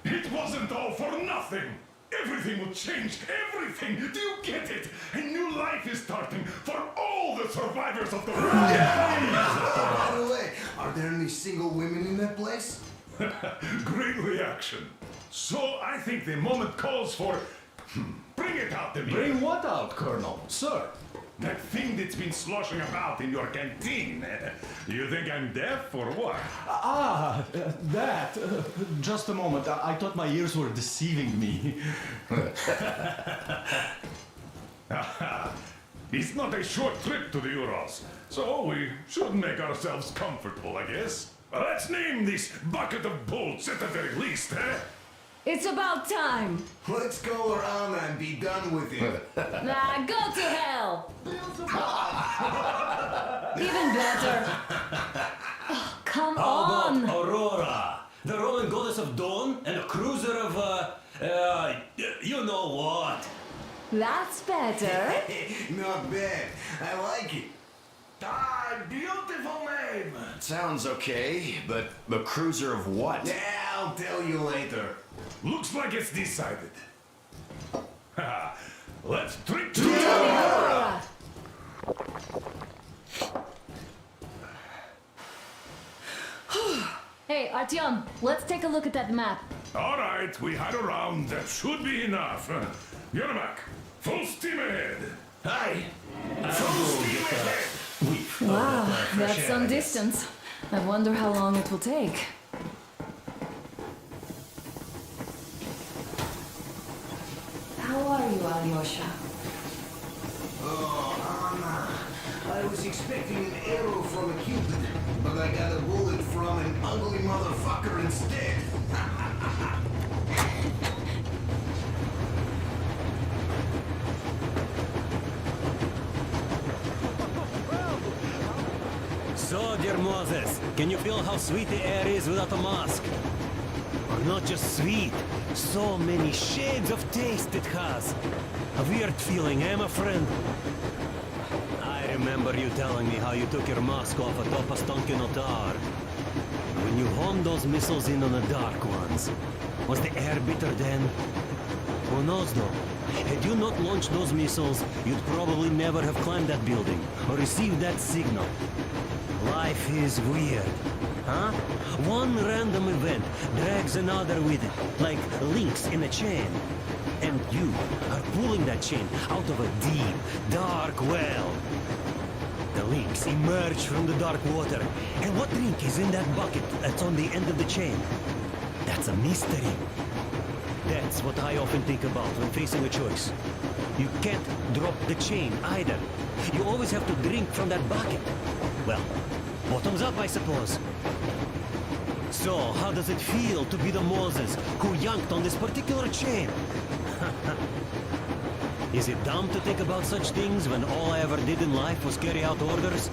It wasn't all for nothing. Everything will change. Everything. Do you get it? A new life is starting for all the survivors of the war. By the way, are there any single women in that place? Great reaction. So I think the moment calls for... Bring it out to me. Bring what out, Colonel? Sir? That thing that's been sloshing about in your canteen. You think I'm deaf or what? That. Just a moment. I thought my ears were deceiving me. It's not a short trip to the Urals, so we should make ourselves comfortable, I guess. Let's name this bucket of bolts at the very least, eh? It's about time. Let's go around and be done with it. Nah, go to hell. Even better. Oh, come How on. about Aurora, the Roman goddess of dawn and a cruiser of, you know what? That's better. Not bad. I like it. Ah, beautiful name. Sounds okay, but the cruiser of what? Yeah, I'll tell you later. Looks like it's decided. Let's drink to Aurora. Hey, Artyom, let's take a look at that map. All right, we had a round. That should be enough. Yermak, full steam ahead. Hi. Full steam ahead. Wow, that's some distance. I wonder how long it will take. How are you, Alyosha? Oh, Anna. I was expecting an arrow from a cupid, but I got a bullet from an ugly motherfucker instead. So, dear Moses, can you feel how sweet the air is without a mask? Or not just sweet, so many shades of taste it has. A weird feeling, eh, my friend? I remember you telling me how you took your mask off atop a Stonkino Tower. When you homed those missiles in on the Dark Ones, was the air bitter then? Who knows though? Had you not launched those missiles, you'd probably never have climbed that building or received that signal. Life is weird, huh? One random event drags another with it, like links in a chain. And you are pulling that chain out of a deep, dark well. The links emerge from the dark water. And what link is in that bucket that's on the end of the chain? That's a mystery. That's what I often think about when facing a choice. You can't drop the chain either. You always have to drink from that bucket. Well, bottoms up, I suppose. So, how does it feel to be the Moses who yanked on this particular chain? Is it dumb to think about such things when all I ever did in life was carry out orders?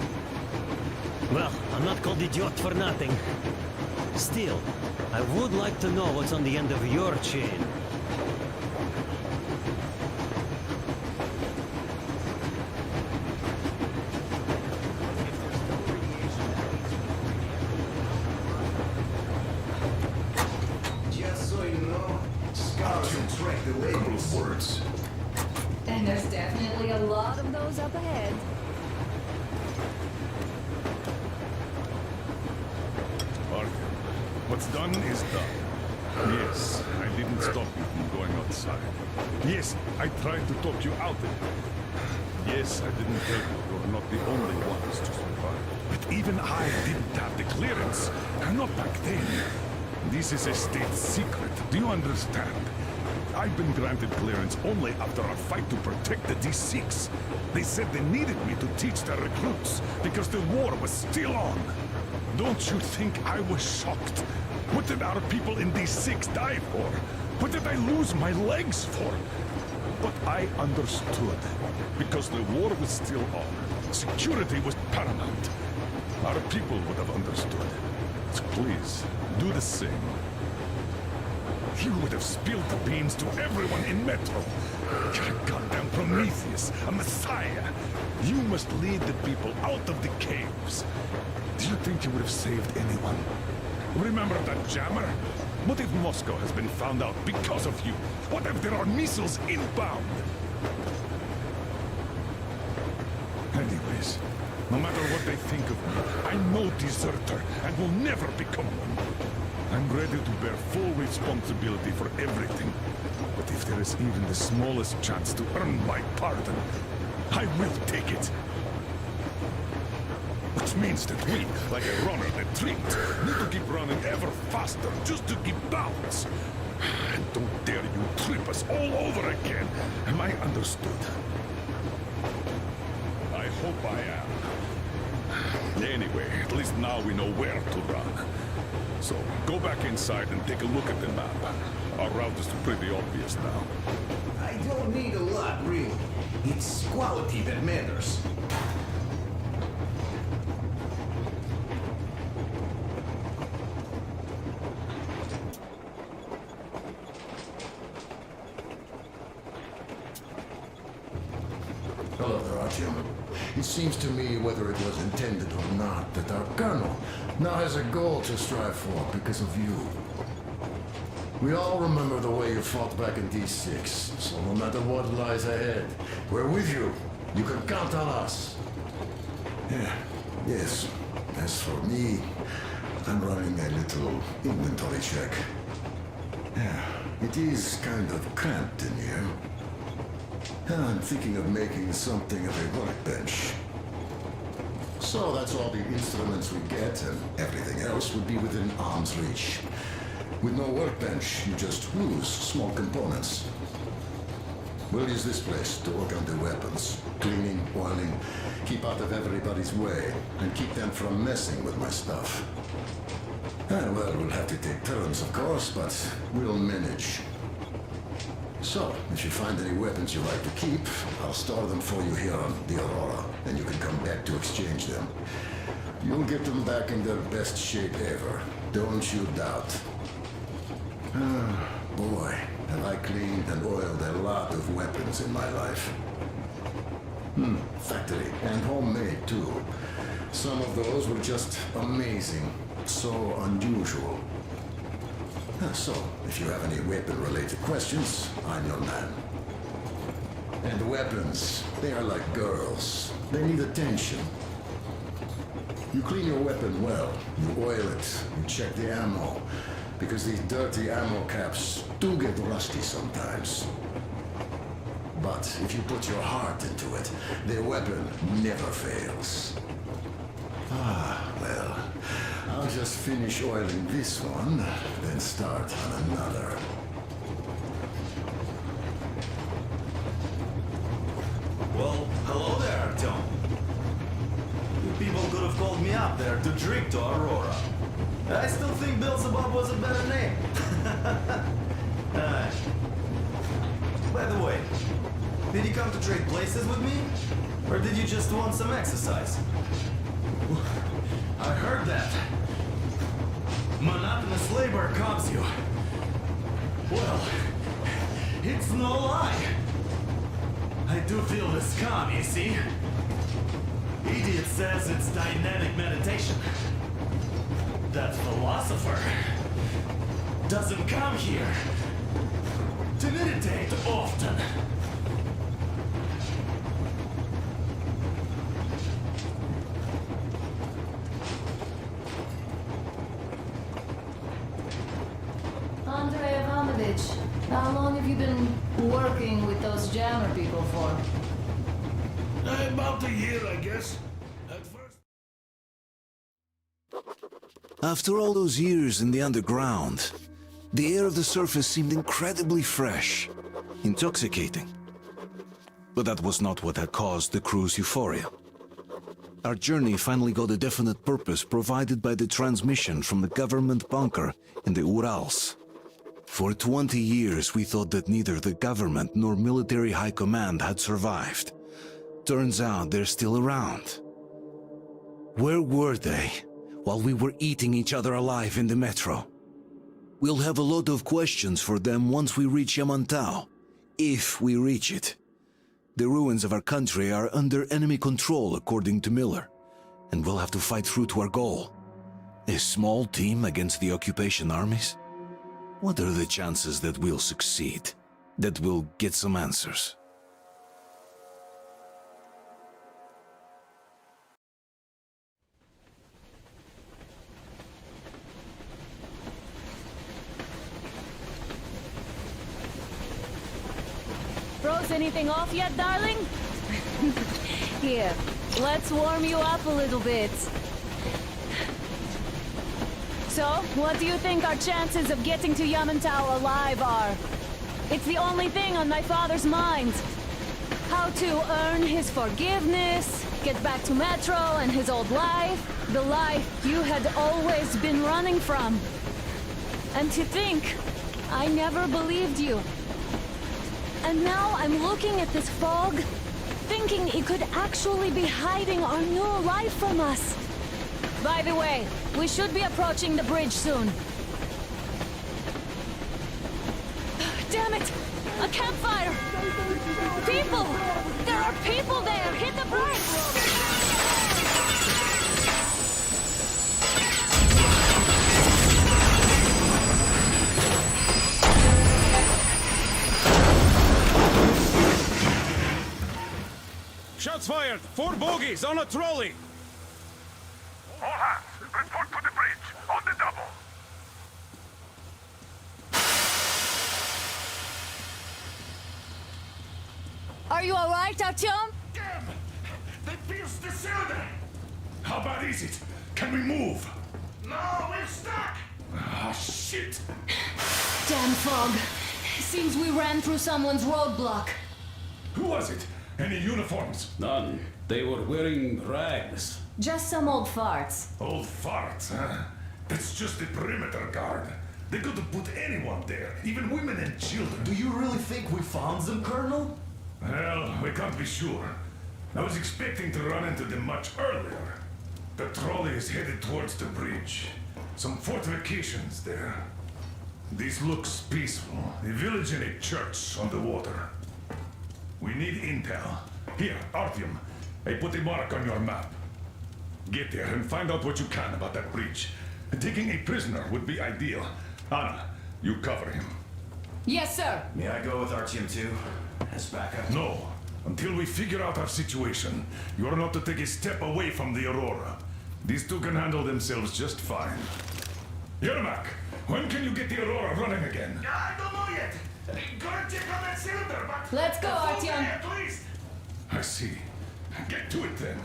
Well, I'm not called idiot for nothing. Still, I would like to know what's on the end of your chain. Just so you know, scars attract the ladies. Words. And there's definitely a lot of those up ahead. Artyom, what's done is done. Yes, I didn't stop you from going outside. Yes, I tried to talk you out of it. Yes, I didn't tell you you're not the only ones to survive. But even I didn't have the clearance. Not back then. This is a state secret. Do you understand? I've been granted clearance only after a fight to protect the D6. They said they needed me to teach their recruits because the war was still on. Don't you think I was shocked? What did our people in D6 die for? What did I lose my legs for? But I understood, because the war was still on. Security was paramount. Our people would have understood. So please, do the same. You would have spilled the beans to everyone in Metro. You're a goddamn Prometheus, a messiah. You must lead the people out of the caves. Do you think you would have saved anyone? Remember that jammer? What if Moscow has been found out because of you? What if there are missiles inbound? Anyways, no matter what they think of me, I'm no deserter and will never become one. I'm ready to bear full responsibility for everything. But if there is even the smallest chance to earn my pardon, I will take it. Which means that we, like a runner that tripped, need to keep running ever faster just to keep balance. And don't dare you trip us all over again. Am I understood? I hope I am. Anyway, at least now we know where to run. So, go back inside and take a look at the map. Our route is pretty obvious now. I don't need a lot, really. It's quality that matters. Hello there, Artyom. It seems to me, whether it was intended or not, that our colonel now has a goal to strive for because of you. We all remember the way you fought back in D6, so no matter what lies ahead, we're with you. You can count on us. Yeah, yes. As for me, I'm running a little inventory check. Yeah, it is kind of cramped in here. I'm thinking of making something of a workbench. So that's all the instruments we get, and everything else would be within arm's reach. With no workbench, you just lose small components. We'll use this place to work on the weapons. Cleaning, oiling, keep out of everybody's way, and keep them from messing with my stuff. Well, we'll have to take turns, of course, but we'll manage. So, if you find any weapons you like to keep, I'll store them for you here on the Aurora, and you can come back to exchange them. You'll get them back in their best shape ever. Don't you doubt. Boy, have I cleaned and oiled a lot of weapons in my life. Factory and homemade too. Some of those were just amazing. So unusual. So, if you have any weapon-related questions, I'm your man. And weapons, they are like girls. They need attention. You clean your weapon well, you oil it, you check the ammo, because these dirty ammo caps do get rusty sometimes. But if you put your heart into it, the weapon never fails. Well, I'll just finish oiling this one, then start on another. Well, hello there, Artyom. You people could have called me up there to drink to Aurora. I still think Beelzebub was a better name. By the way, did you come to trade places with me? Or did you just want some exercise? I heard that. Monotonous labor calms you. Well, it's no lie. I do feel this calm, you see? Idiot says it's dynamic meditation. That philosopher doesn't come here to meditate often. Andrei Ivanovich, how long have you been working with those jammer people for? About a year, I guess. At first. After all those years in the underground, the air of the surface seemed incredibly fresh, intoxicating. But that was not what had caused the crew's euphoria. Our journey finally got a definite purpose provided by the transmission from the government bunker in the Urals. For 20 years, we thought that neither the government nor military high command had survived. Turns out they're still around. Where were they while we were eating each other alive in the metro? We'll have a lot of questions for them once we reach Yamantau, if we reach it. The ruins of our country are under enemy control, according to Miller, and we'll have to fight through to our goal. A small team against the occupation armies? What are the chances that we'll succeed? That we'll get some answers? close anything off yet, darling? Here, let's warm you up a little bit. So, what do you think our chances of getting to Yamantau alive are? It's the only thing on my father's mind. How to earn his forgiveness, get back to Metro and his old life, the life you had always been running from. And to think, I never believed you. And now I'm looking at this fog, thinking it could actually be hiding our new life from us. By the way, we should be approaching the bridge soon. Damn it! A campfire! People! There are people there! Hit the brakes! Shots fired! 4 bogies on a trolley! All hands, report to the bridge, on the double. Are you alright, Artyom? Damn! They pierced the cylinder! How bad is it? Can we move? No, we're stuck! Ah, shit! Damn fog. Seems we ran through someone's roadblock. Who was it? Any uniforms? None. They were wearing rags. Just some old farts. Old farts, huh? That's just the perimeter guard. They could have put anyone there, even women and children. Do you really think we found them, Colonel? Well, we can't be sure. I was expecting to run into them much earlier. The trolley is headed towards the bridge. Some fortifications there. This looks peaceful. A village and a church on the water. We need intel. Here, Artyom. I put a mark on your map. Get there and find out what you can about that bridge. Taking a prisoner would be ideal. Anna, you cover him. Yes, sir. May I go with Artyom too? As backup? No. Until we figure out our situation, you are not to take a step away from the Aurora. These two can handle themselves just fine. Yermak, when can you get the Aurora running again? I don't know yet. Gotta check on that cylinder, but... Let's go, Artyom. At least. I see. Get to it then.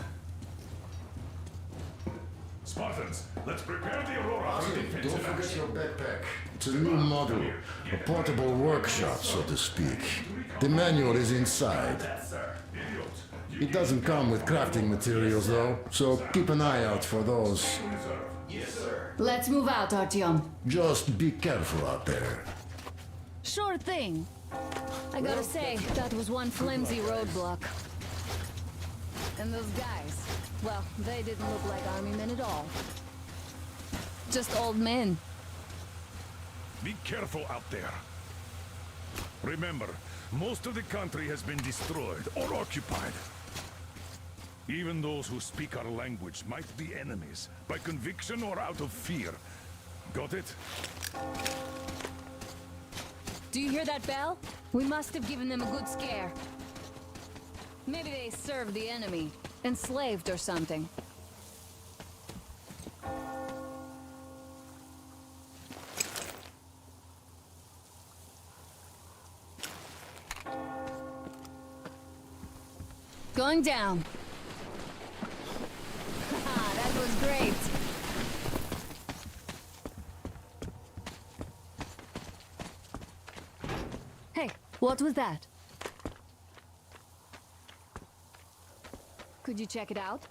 Spartans, let's prepare the Aurora for defense Don't in forget action. your backpack. It's a new model, a portable workshop, so to speak. The manual is inside. It doesn't come with crafting materials, though, so keep an eye out for those. Yes, sir. Let's move out, Artyom. Just be careful out there. Sure thing. I gotta say, that was one flimsy roadblock. And those guys, well, they didn't look like army men at all. Just old men. Be careful out there. Remember, most of the country has been destroyed or occupied. Even those who speak our language might be enemies, by conviction or out of fear. Got it? Do you hear that bell? We must have given them a good scare. Maybe they served the enemy, enslaved or something. Going down. That was great. Hey, what was that? Could you check it out?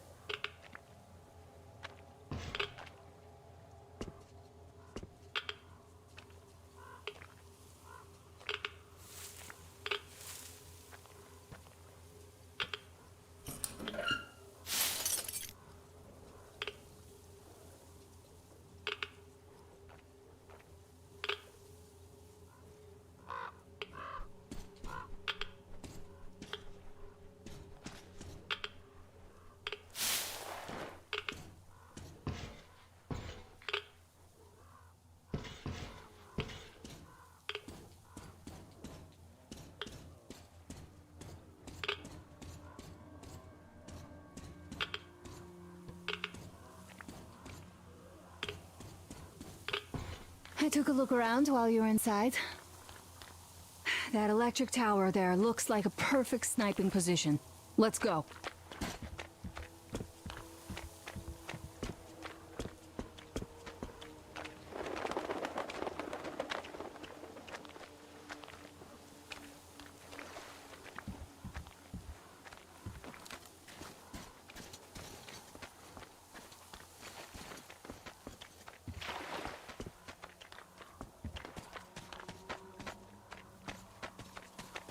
I took a look around while you were inside. That electric tower there looks like a perfect sniping position. Let's go.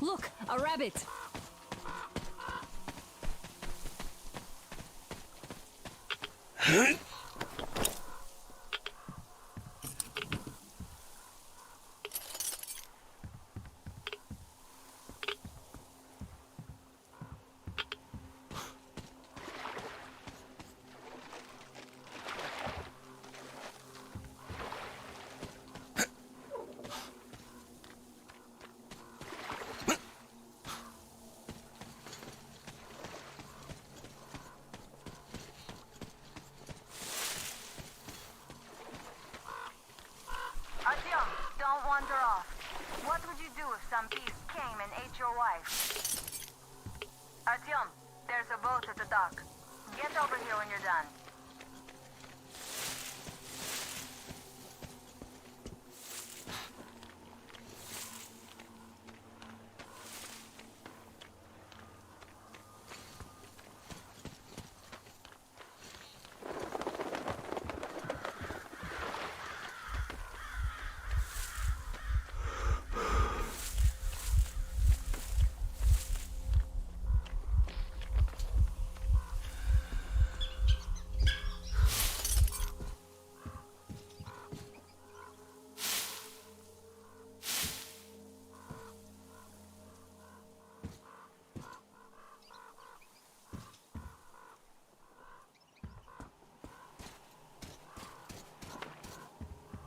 Look, a rabbit! Artyom, don't wander off. What would you do if some thief came and ate your wife? Artyom, there's a boat at the dock. Get over here when you're done.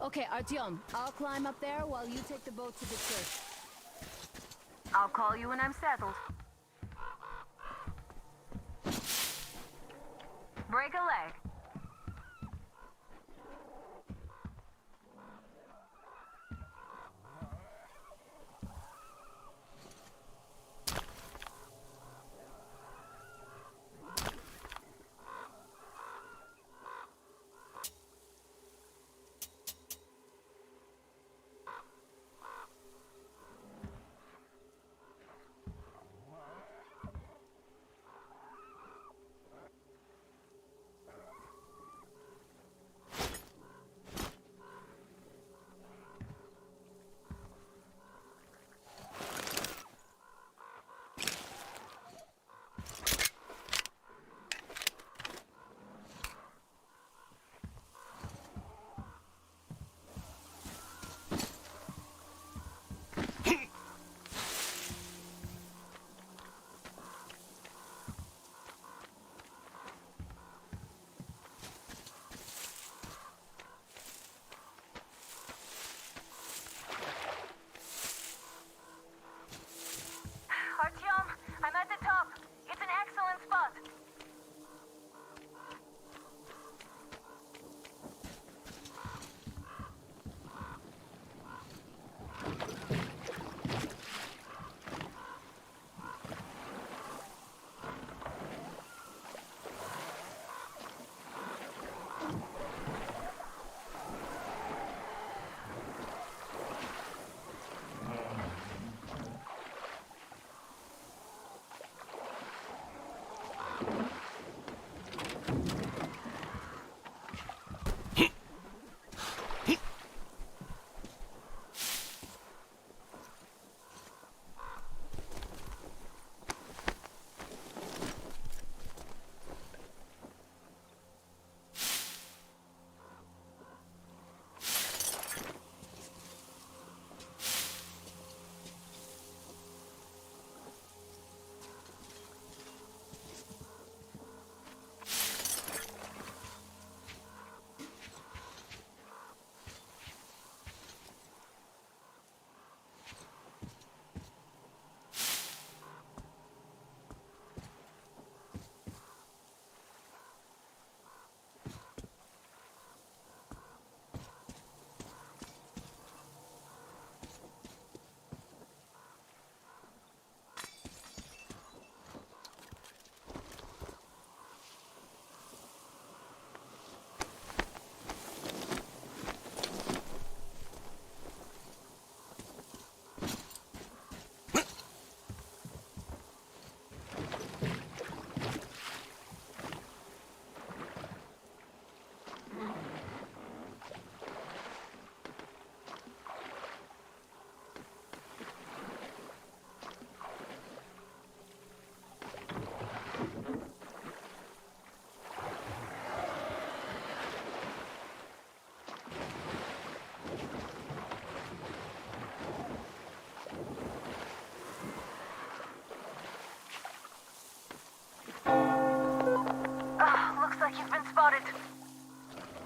Okay, Artyom, I'll climb up there while you take the boat to the church. I'll call you when I'm settled. Break a leg.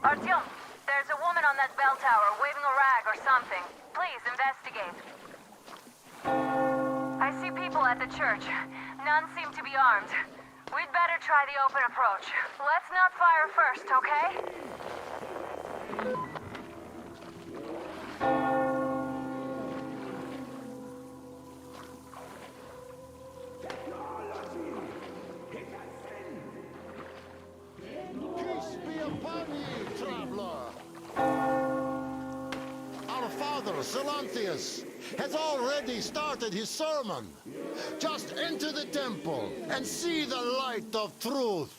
Artyom, there's a woman on that bell tower waving a rag or something. Please investigate. I see people at the church. None seem to be armed. We'd better try the open approach. Let's not fire first, okay? Peace be upon ye, traveler. Our father, Silanthius, has already started his sermon. Just enter the temple and see the light of truth.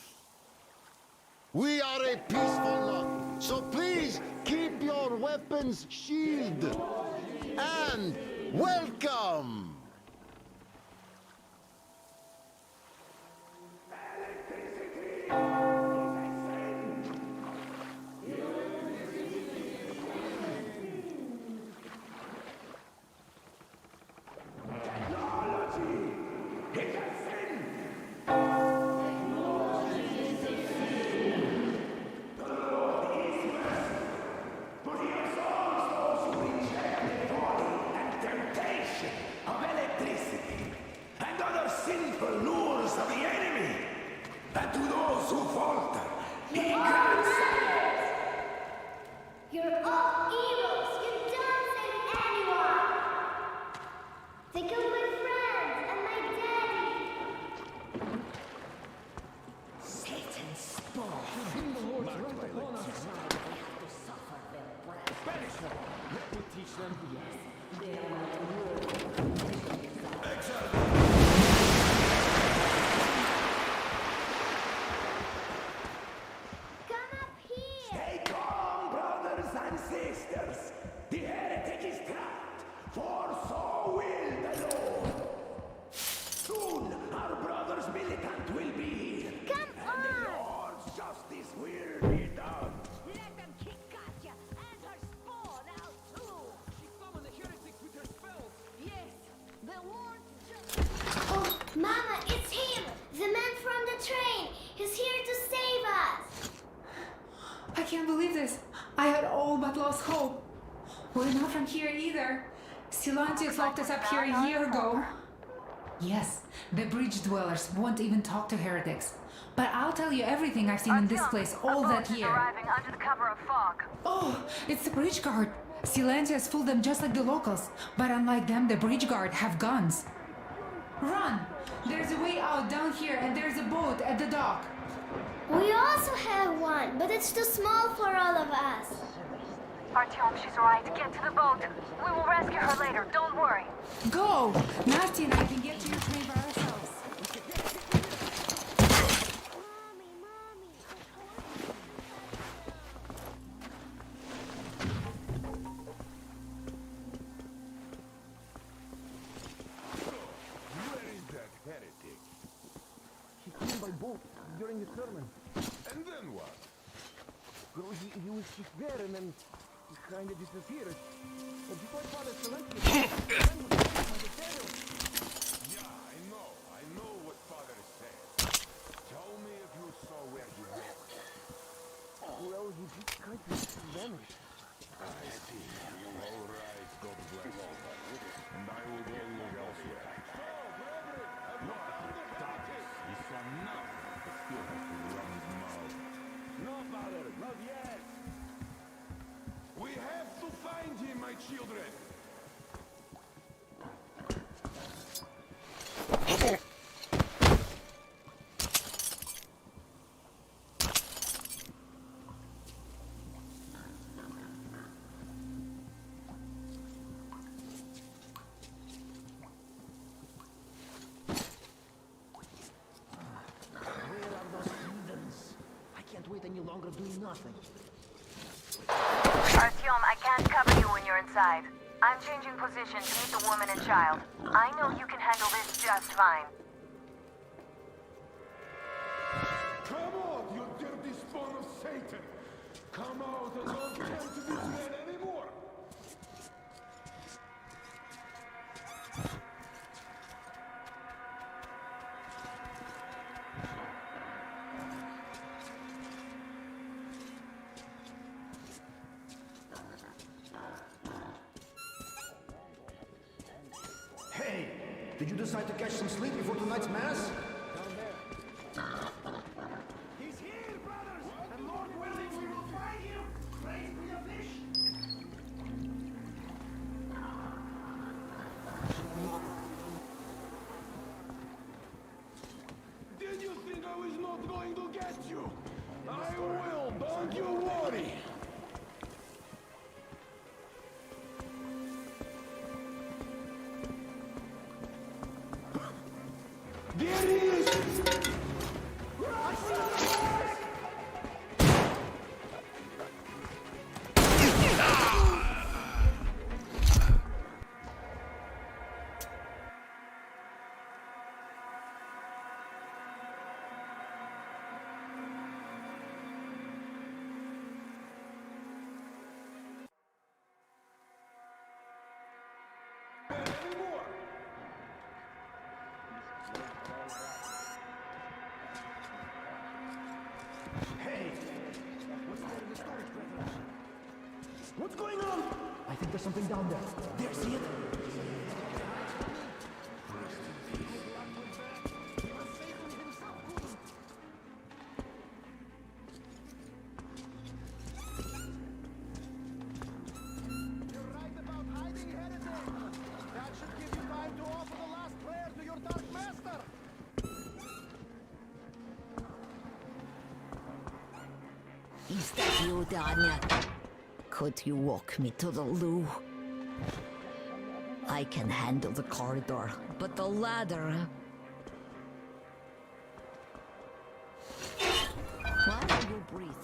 We are a peaceful lot, so please keep your weapons shielded. And welcome! You're all evils! You don't save anyone! They killed my friends and my daddy! Satan's spawn. Banish them! Let me teach them. Stay calm, brothers and sisters. The heretic is trapped, for so will the Lord. Soon our brother's militant will be here. Come and the Lord's justice will be done. Let them kick Katya and her spawn out too! She summoned the heretics with her spells! Yes, the Lord just... Oh, Mama, it's him! The man from the train! He's here to save us! I can't believe this. I had all but lost hope. We're not from here either. Silanthius locked us up here a year ago. Yes, the bridge dwellers won't even talk to heretics. But I'll tell you everything I've seen in this place all that year. Arriving under the cover of fog. Oh, it's the bridge guard. Silanthius fooled them just like the locals. But unlike them, the bridge guard have guns. Run! There's a way out down here and there's a boat at the dock. We also have one, but it's too small for all of us. Artyom, she's right. Get to the boat. We will rescue her later. Don't worry. Go! Nasty and I can get to your train by ourselves. Where is that heretic? He came by boat during the sermon. And then what? Well, he was just there and then he kind of disappeared. But before Father Silanthius, Yeah, I know what Father said. Tell me if you saw where he went. well, he just kind of vanished. I see. All right, God bless you. And I will go look elsewhere. No, Tatis, he saw nothing, but still has to run his mouth. No, Father, not yet. We have to find him, my children. Where are those heathens? I can't wait any longer doing nothing. Artyom, I can't cover you when you're inside. I'm changing position to meet the woman and child. I know you can handle this just fine. Come out, you dirty spawn of Satan! Come out and don't tempt this man anymore! Did you decide to catch some sleep before tonight's mass? He's here, brothers! And Lord willing, we will find him! Praise be the fish! Did you think I was not going to get you? I will, don't you worry! There he is! What's going on? I think there's something down there. There, see it? You're right about hiding, heretic! That should give you time to offer the last prayer to your Dark Master! Is that you, Danya? Could you walk me to the loo? I can handle the corridor, but the ladder... Why are you breathing?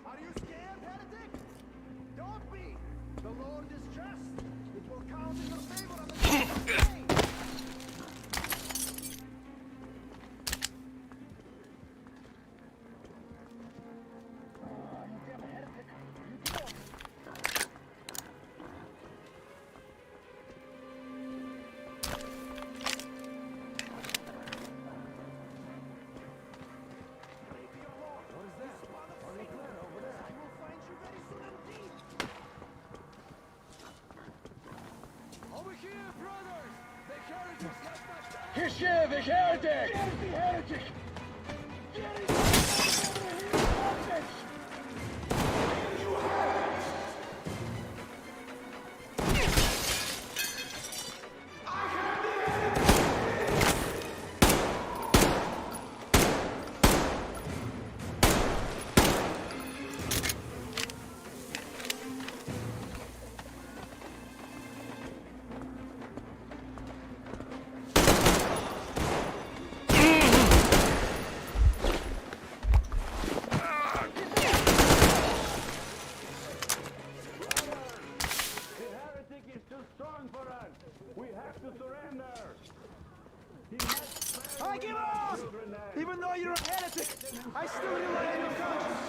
Are you scared, heretic? Don't be! The Lord is just! It will count in your favor on the day! Over here, brothers! The heretics have not... He's here, the heretic! Get the heretic! Get it! You have it! I give up! Even though you're a heretic, I still rely on your conscience!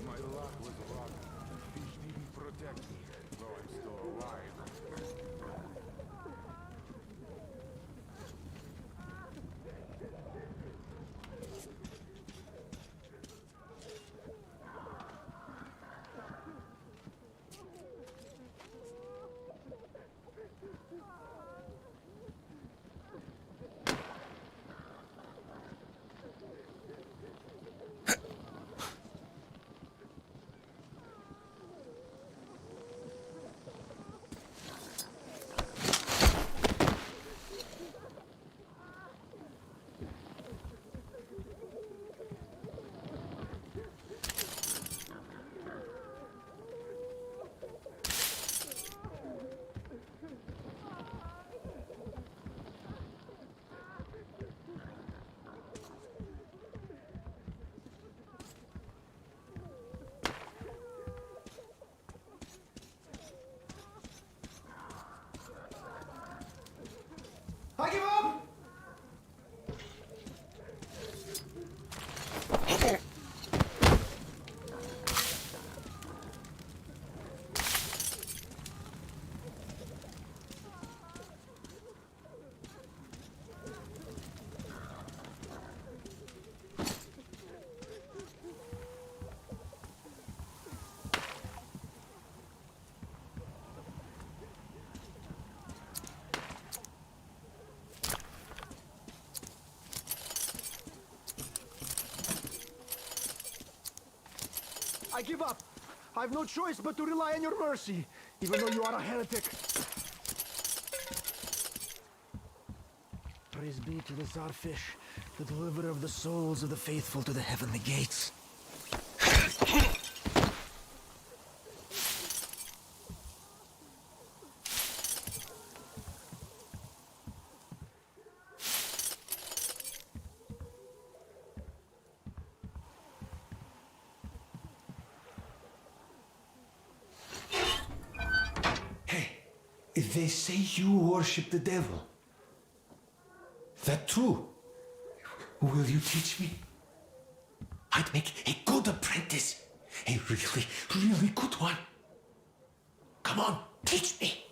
My luck was rotten. Fish didn't protect me, though I'm still alive. give up. I've no choice but to rely on your mercy, even though you are a heretic. Praise be to the Czarfish, the deliverer of the souls of the faithful to the heavenly gates. If they say you worship the devil, that true? Will you teach me? I'd make a good apprentice. A really, really good one. Come on, teach me.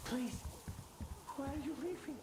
Please, why are you leaving?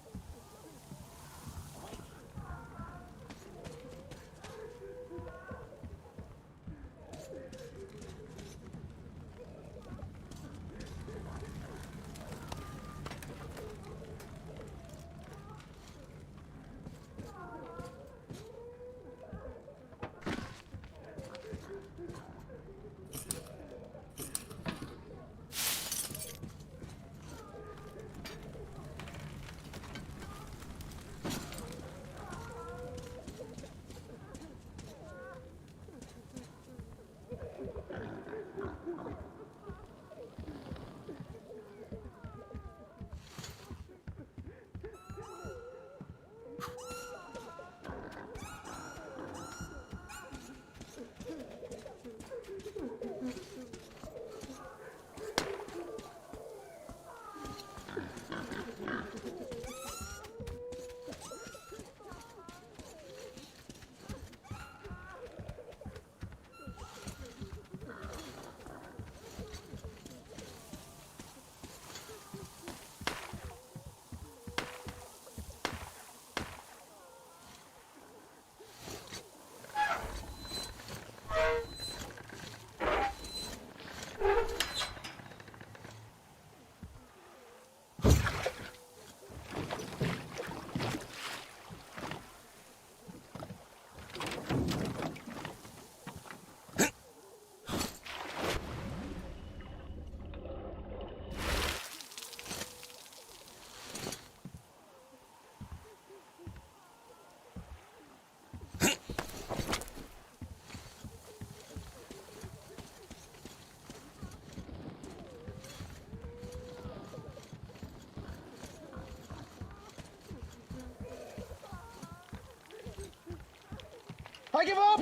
I give up!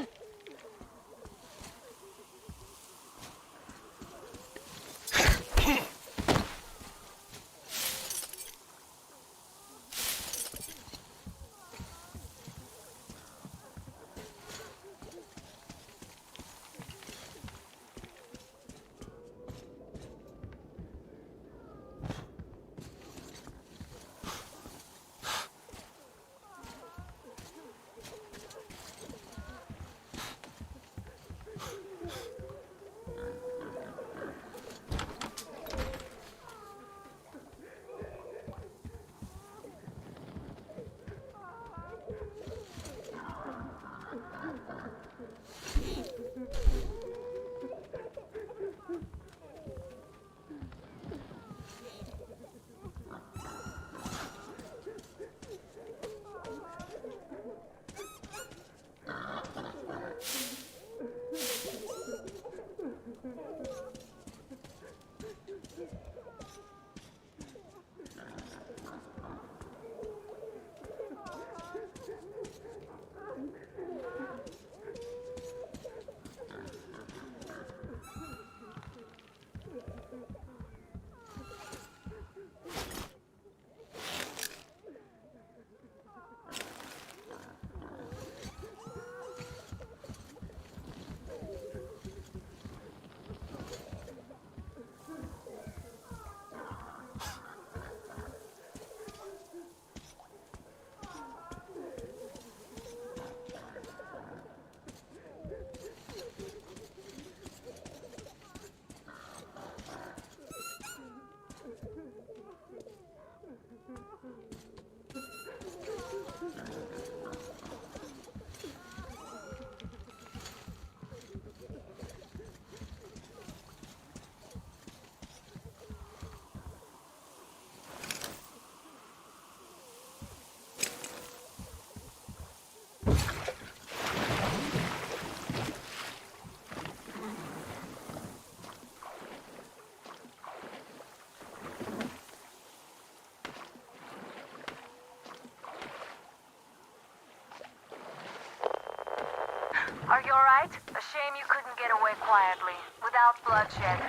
Are you alright? A shame you couldn't get away quietly, without bloodshed.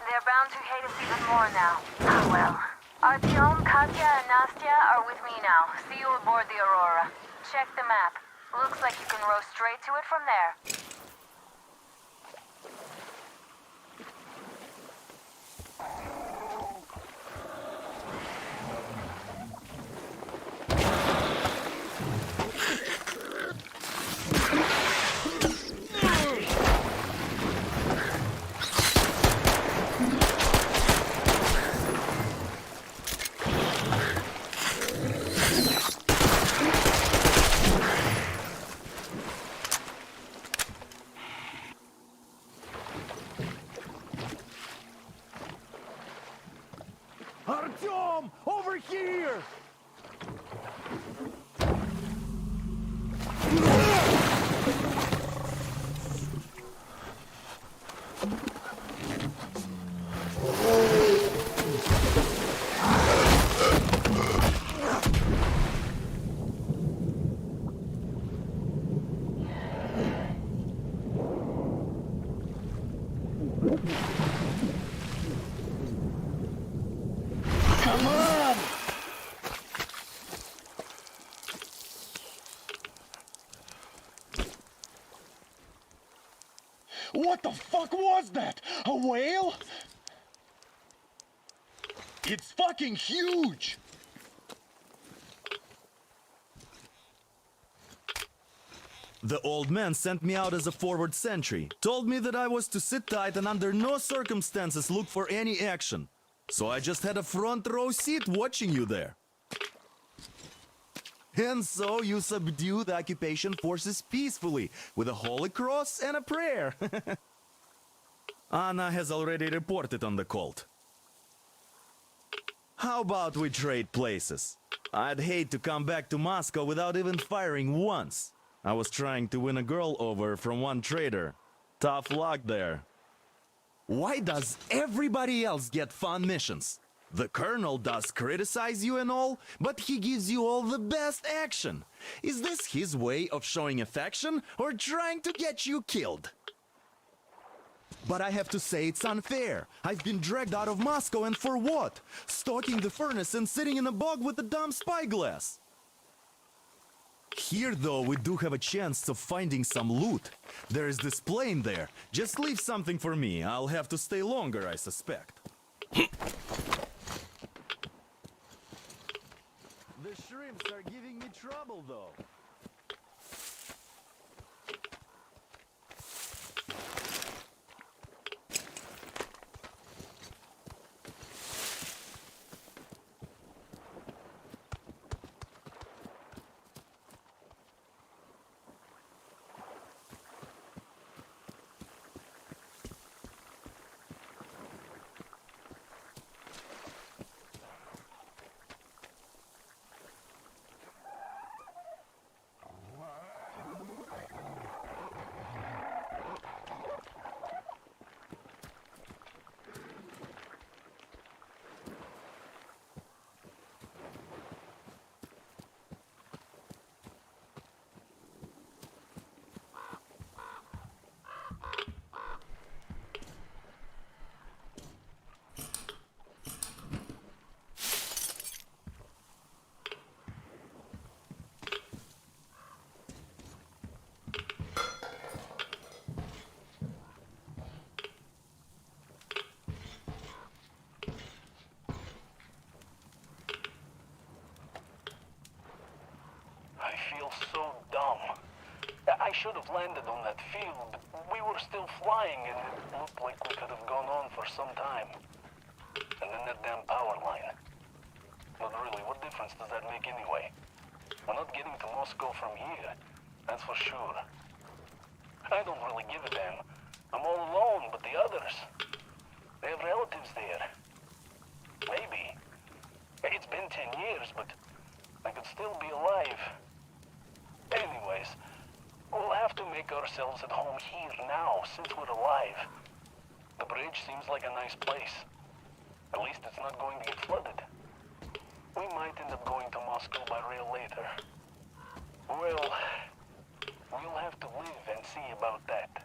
They're bound to hate us even more now. Oh well. Artyom, Katya, and Nastya are with me now. See you aboard the Aurora. Check the map. Looks like you can row straight to it from there. Artyom! Over here! Come on! What the fuck was that? A whale? It's fucking huge! The old man sent me out as a forward sentry, told me that I was to sit tight and under no circumstances look for any action. So I just had a front row seat watching you there. And so you subdue the occupation forces peacefully, with a holy cross and a prayer. Anna has already reported on the cult. How about we trade places? I'd hate to come back to Moscow without even firing once. I was trying to win a girl over from one trader. Tough luck there. Why does everybody else get fun missions? The colonel does criticize you and all, but he gives you all the best action. Is this his way of showing affection or trying to get you killed? But I have to say it's unfair. I've been dragged out of Moscow, and for what? Stalking the furnace and sitting in a bog with a dumb spyglass. Here, though, we do have a chance of finding some loot. There is this plane there. Just leave something for me. I'll have to stay longer, I suspect. The shrimps are giving me trouble, though. So dumb. I should have landed on that field, but we were still flying and it looked like we could have gone on for some time. And then that damn power line. But really, what difference does that make anyway? We're not getting to Moscow from here, that's for sure. I don't really give a damn. I'm all alone, but the others, they have relatives there. Maybe. It's been 10 years, but I could still be alive. Anyways, we'll have to make ourselves at home here now, since we're alive. The bridge seems like a nice place. At least it's not going to get flooded. We might end up going to Moscow by rail later. Well, We'll have to live and see about that.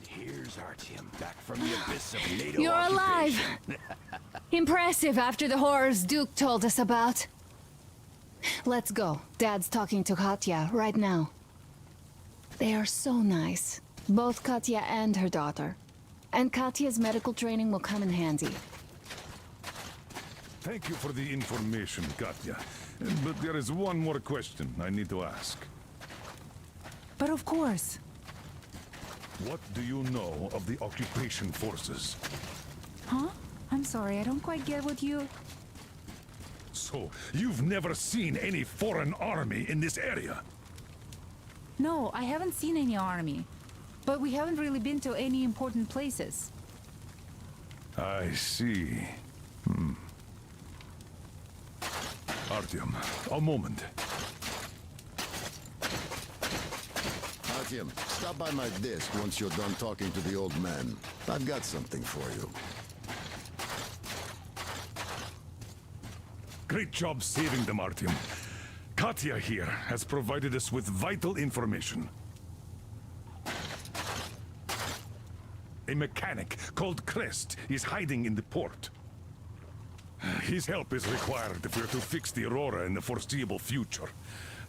Here's Artyom, back from the abyss of NATO You're alive! occupation. Impressive after the horrors Duke told us about. Let's go. Dad's talking to Katya right now. They are so nice. Both Katya and her daughter. And Katya's medical training will come in handy. Thank you for the information, Katya. But there is one more question I need to ask. But of course. What do you know of the occupation forces? Huh? I'm sorry, I don't quite get what you... So, you've never seen any foreign army in this area? No, I haven't seen any army. But we haven't really been to any important places. I see. Artyom, a moment. Artyom, stop by my desk once you're done talking to the old man. I've got something for you. Great job saving them, Artyom. Katya here has provided us with vital information. A mechanic called Crest is hiding in the port. His help is required if we're to fix the Aurora in the foreseeable future.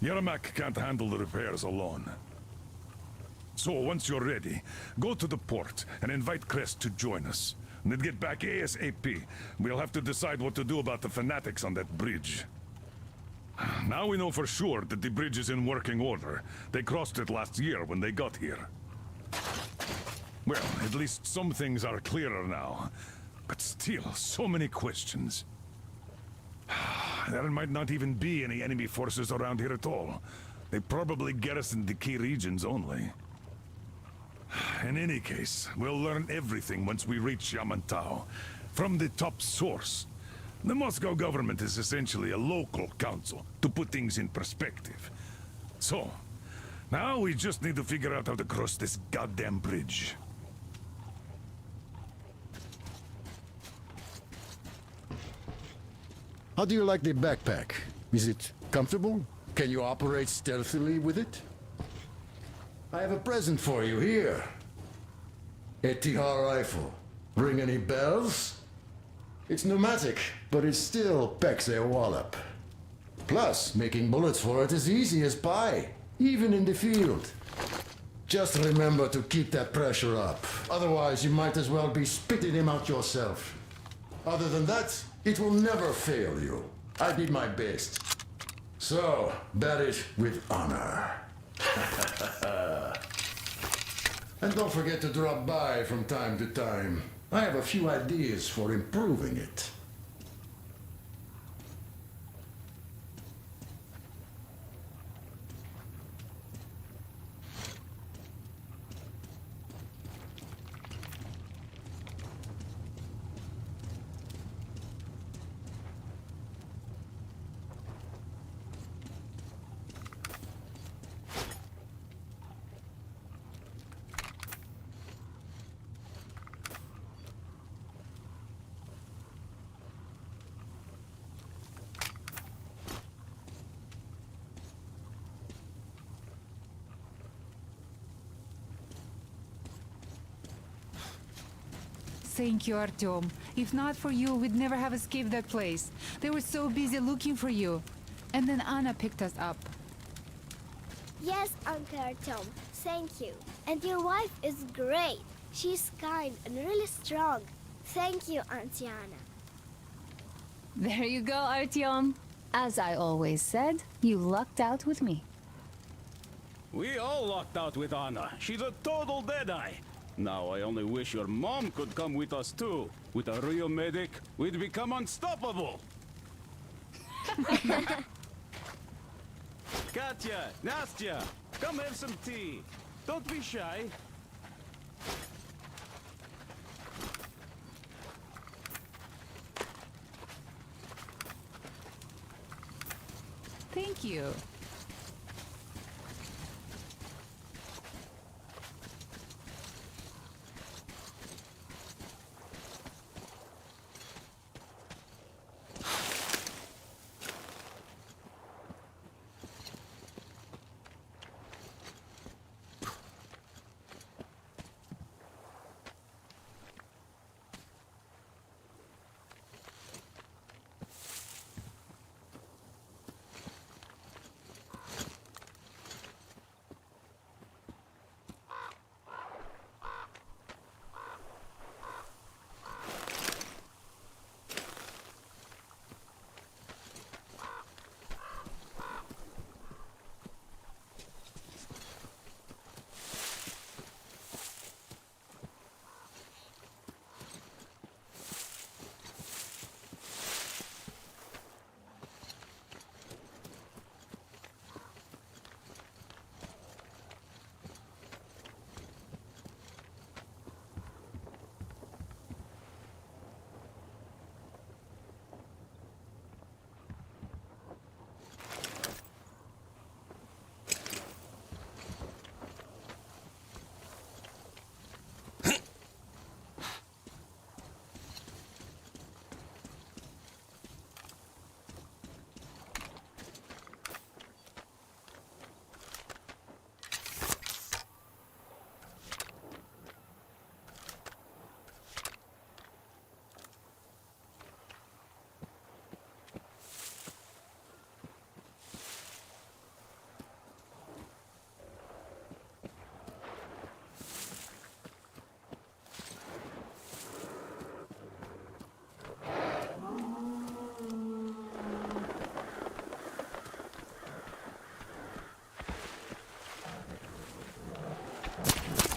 Yermak can't handle the repairs alone. So, once you're ready, go to the port and invite Crest to join us. And then get back ASAP. We'll have to decide what to do about the fanatics on that bridge. Now we know for sure that the bridge is in working order. They crossed it last year when they got here. Well, at least some things are clearer now. But still, so many questions. There might not even be any enemy forces around here at all. They probably garrisoned the key regions only. In any case, we'll learn everything once we reach Yamantau. From the top source. The Moscow government is essentially a local council, to put things in perspective. So, Now we just need to figure out how to cross this goddamn bridge. How do you like the backpack? Is it comfortable? Can you operate stealthily with it? I have a present for you here. A Tihar rifle. Ring any bells? It's pneumatic, but it still packs a wallop. Plus, making bullets for it is easy as pie, even in the field. Just remember to keep that pressure up. Otherwise, you might as well be spitting him out yourself. Other than that, it will never fail you. I did my best. So, bear it with honor. And don't forget to drop by from time to time. I have a few ideas for improving it. Thank you, Artyom. If not for you, we'd never have escaped that place. They were so busy looking for you. And then Anna picked us up. Yes, Uncle Artyom. Thank you. And your wife is great. She's kind and really strong. Thank you, Auntie Anna. There you go, Artyom. As I always said, you lucked out with me. We all lucked out with Anna. She's a total deadeye. Now I only wish your mom could come with us too. With a real medic, we'd become unstoppable. Katya, Nastya, come have some tea. Don't be shy. Thank you.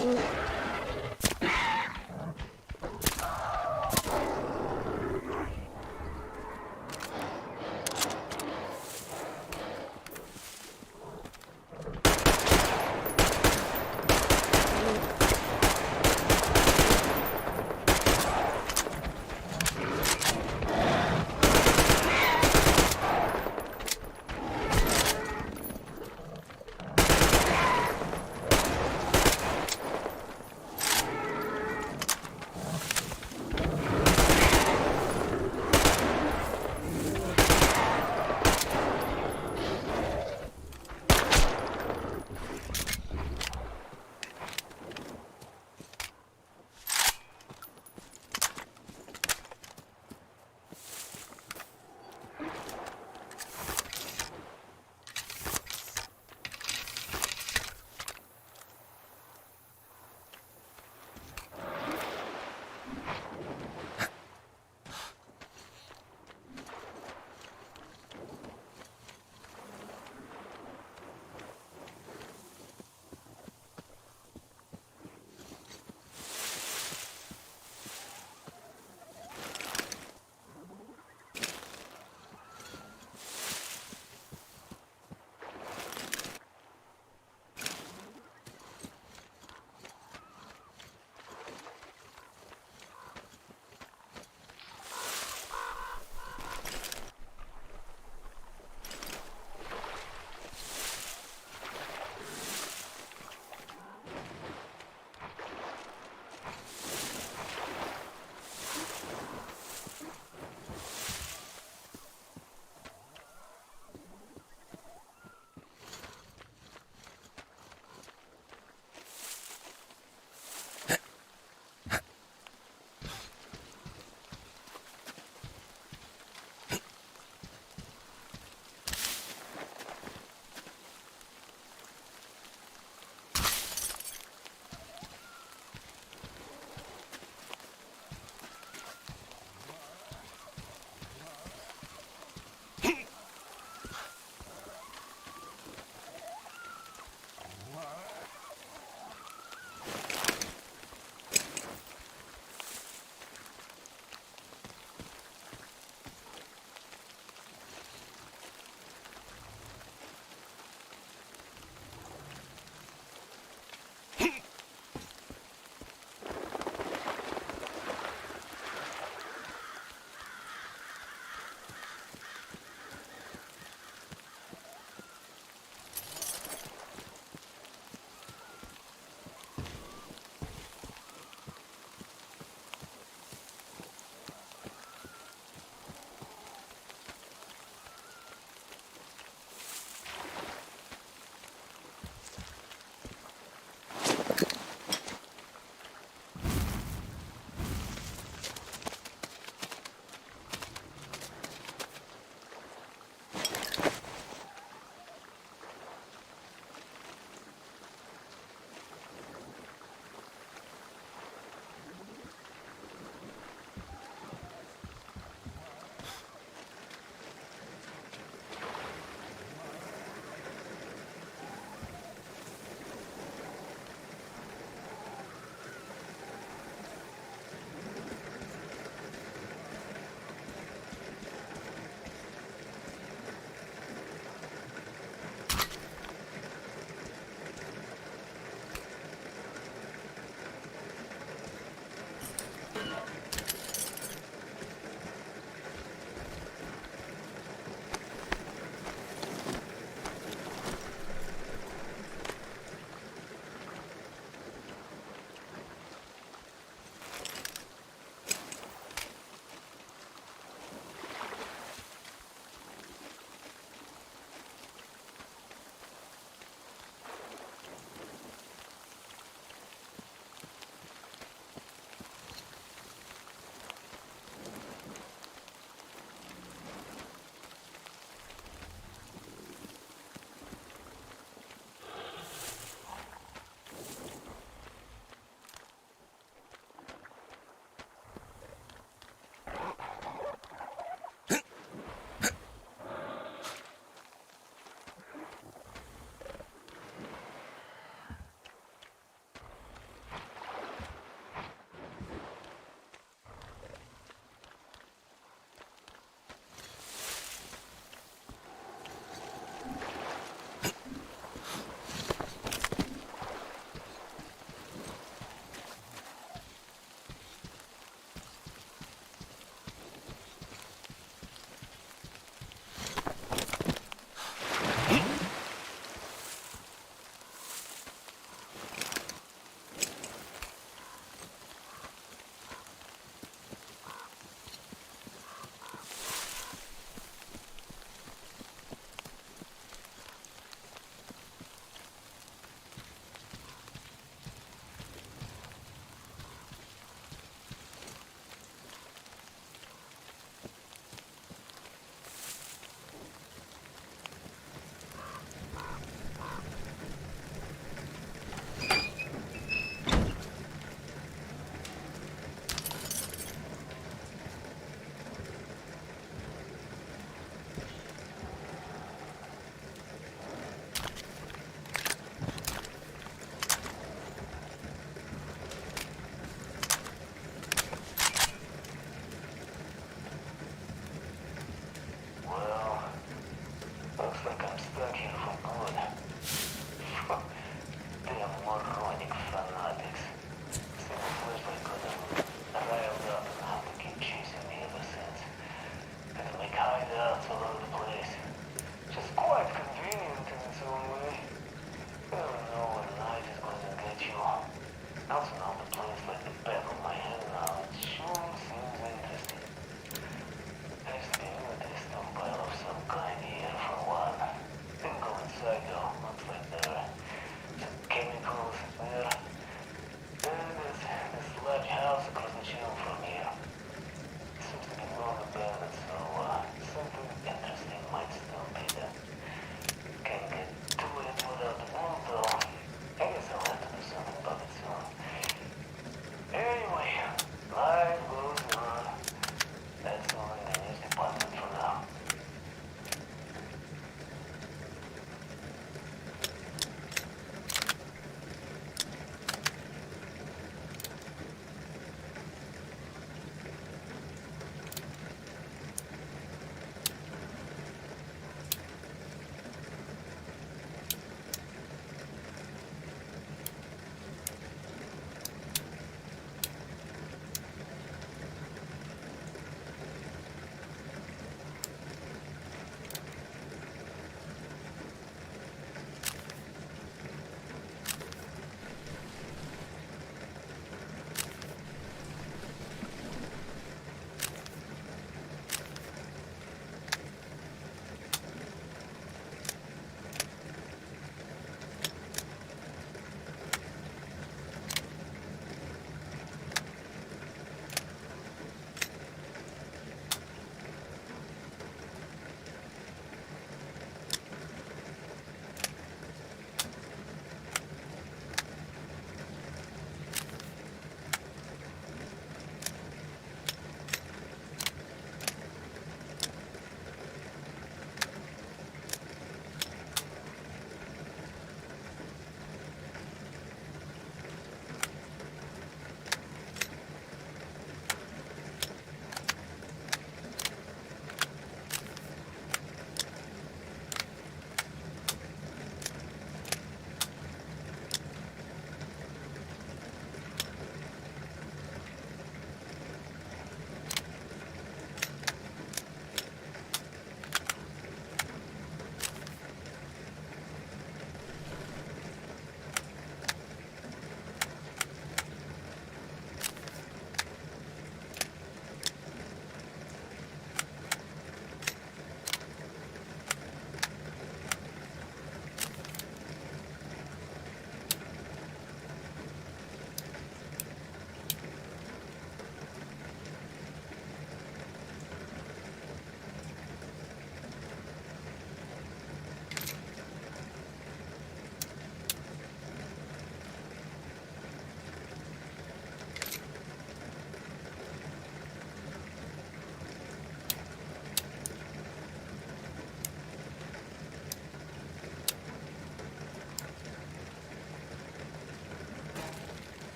Ugh.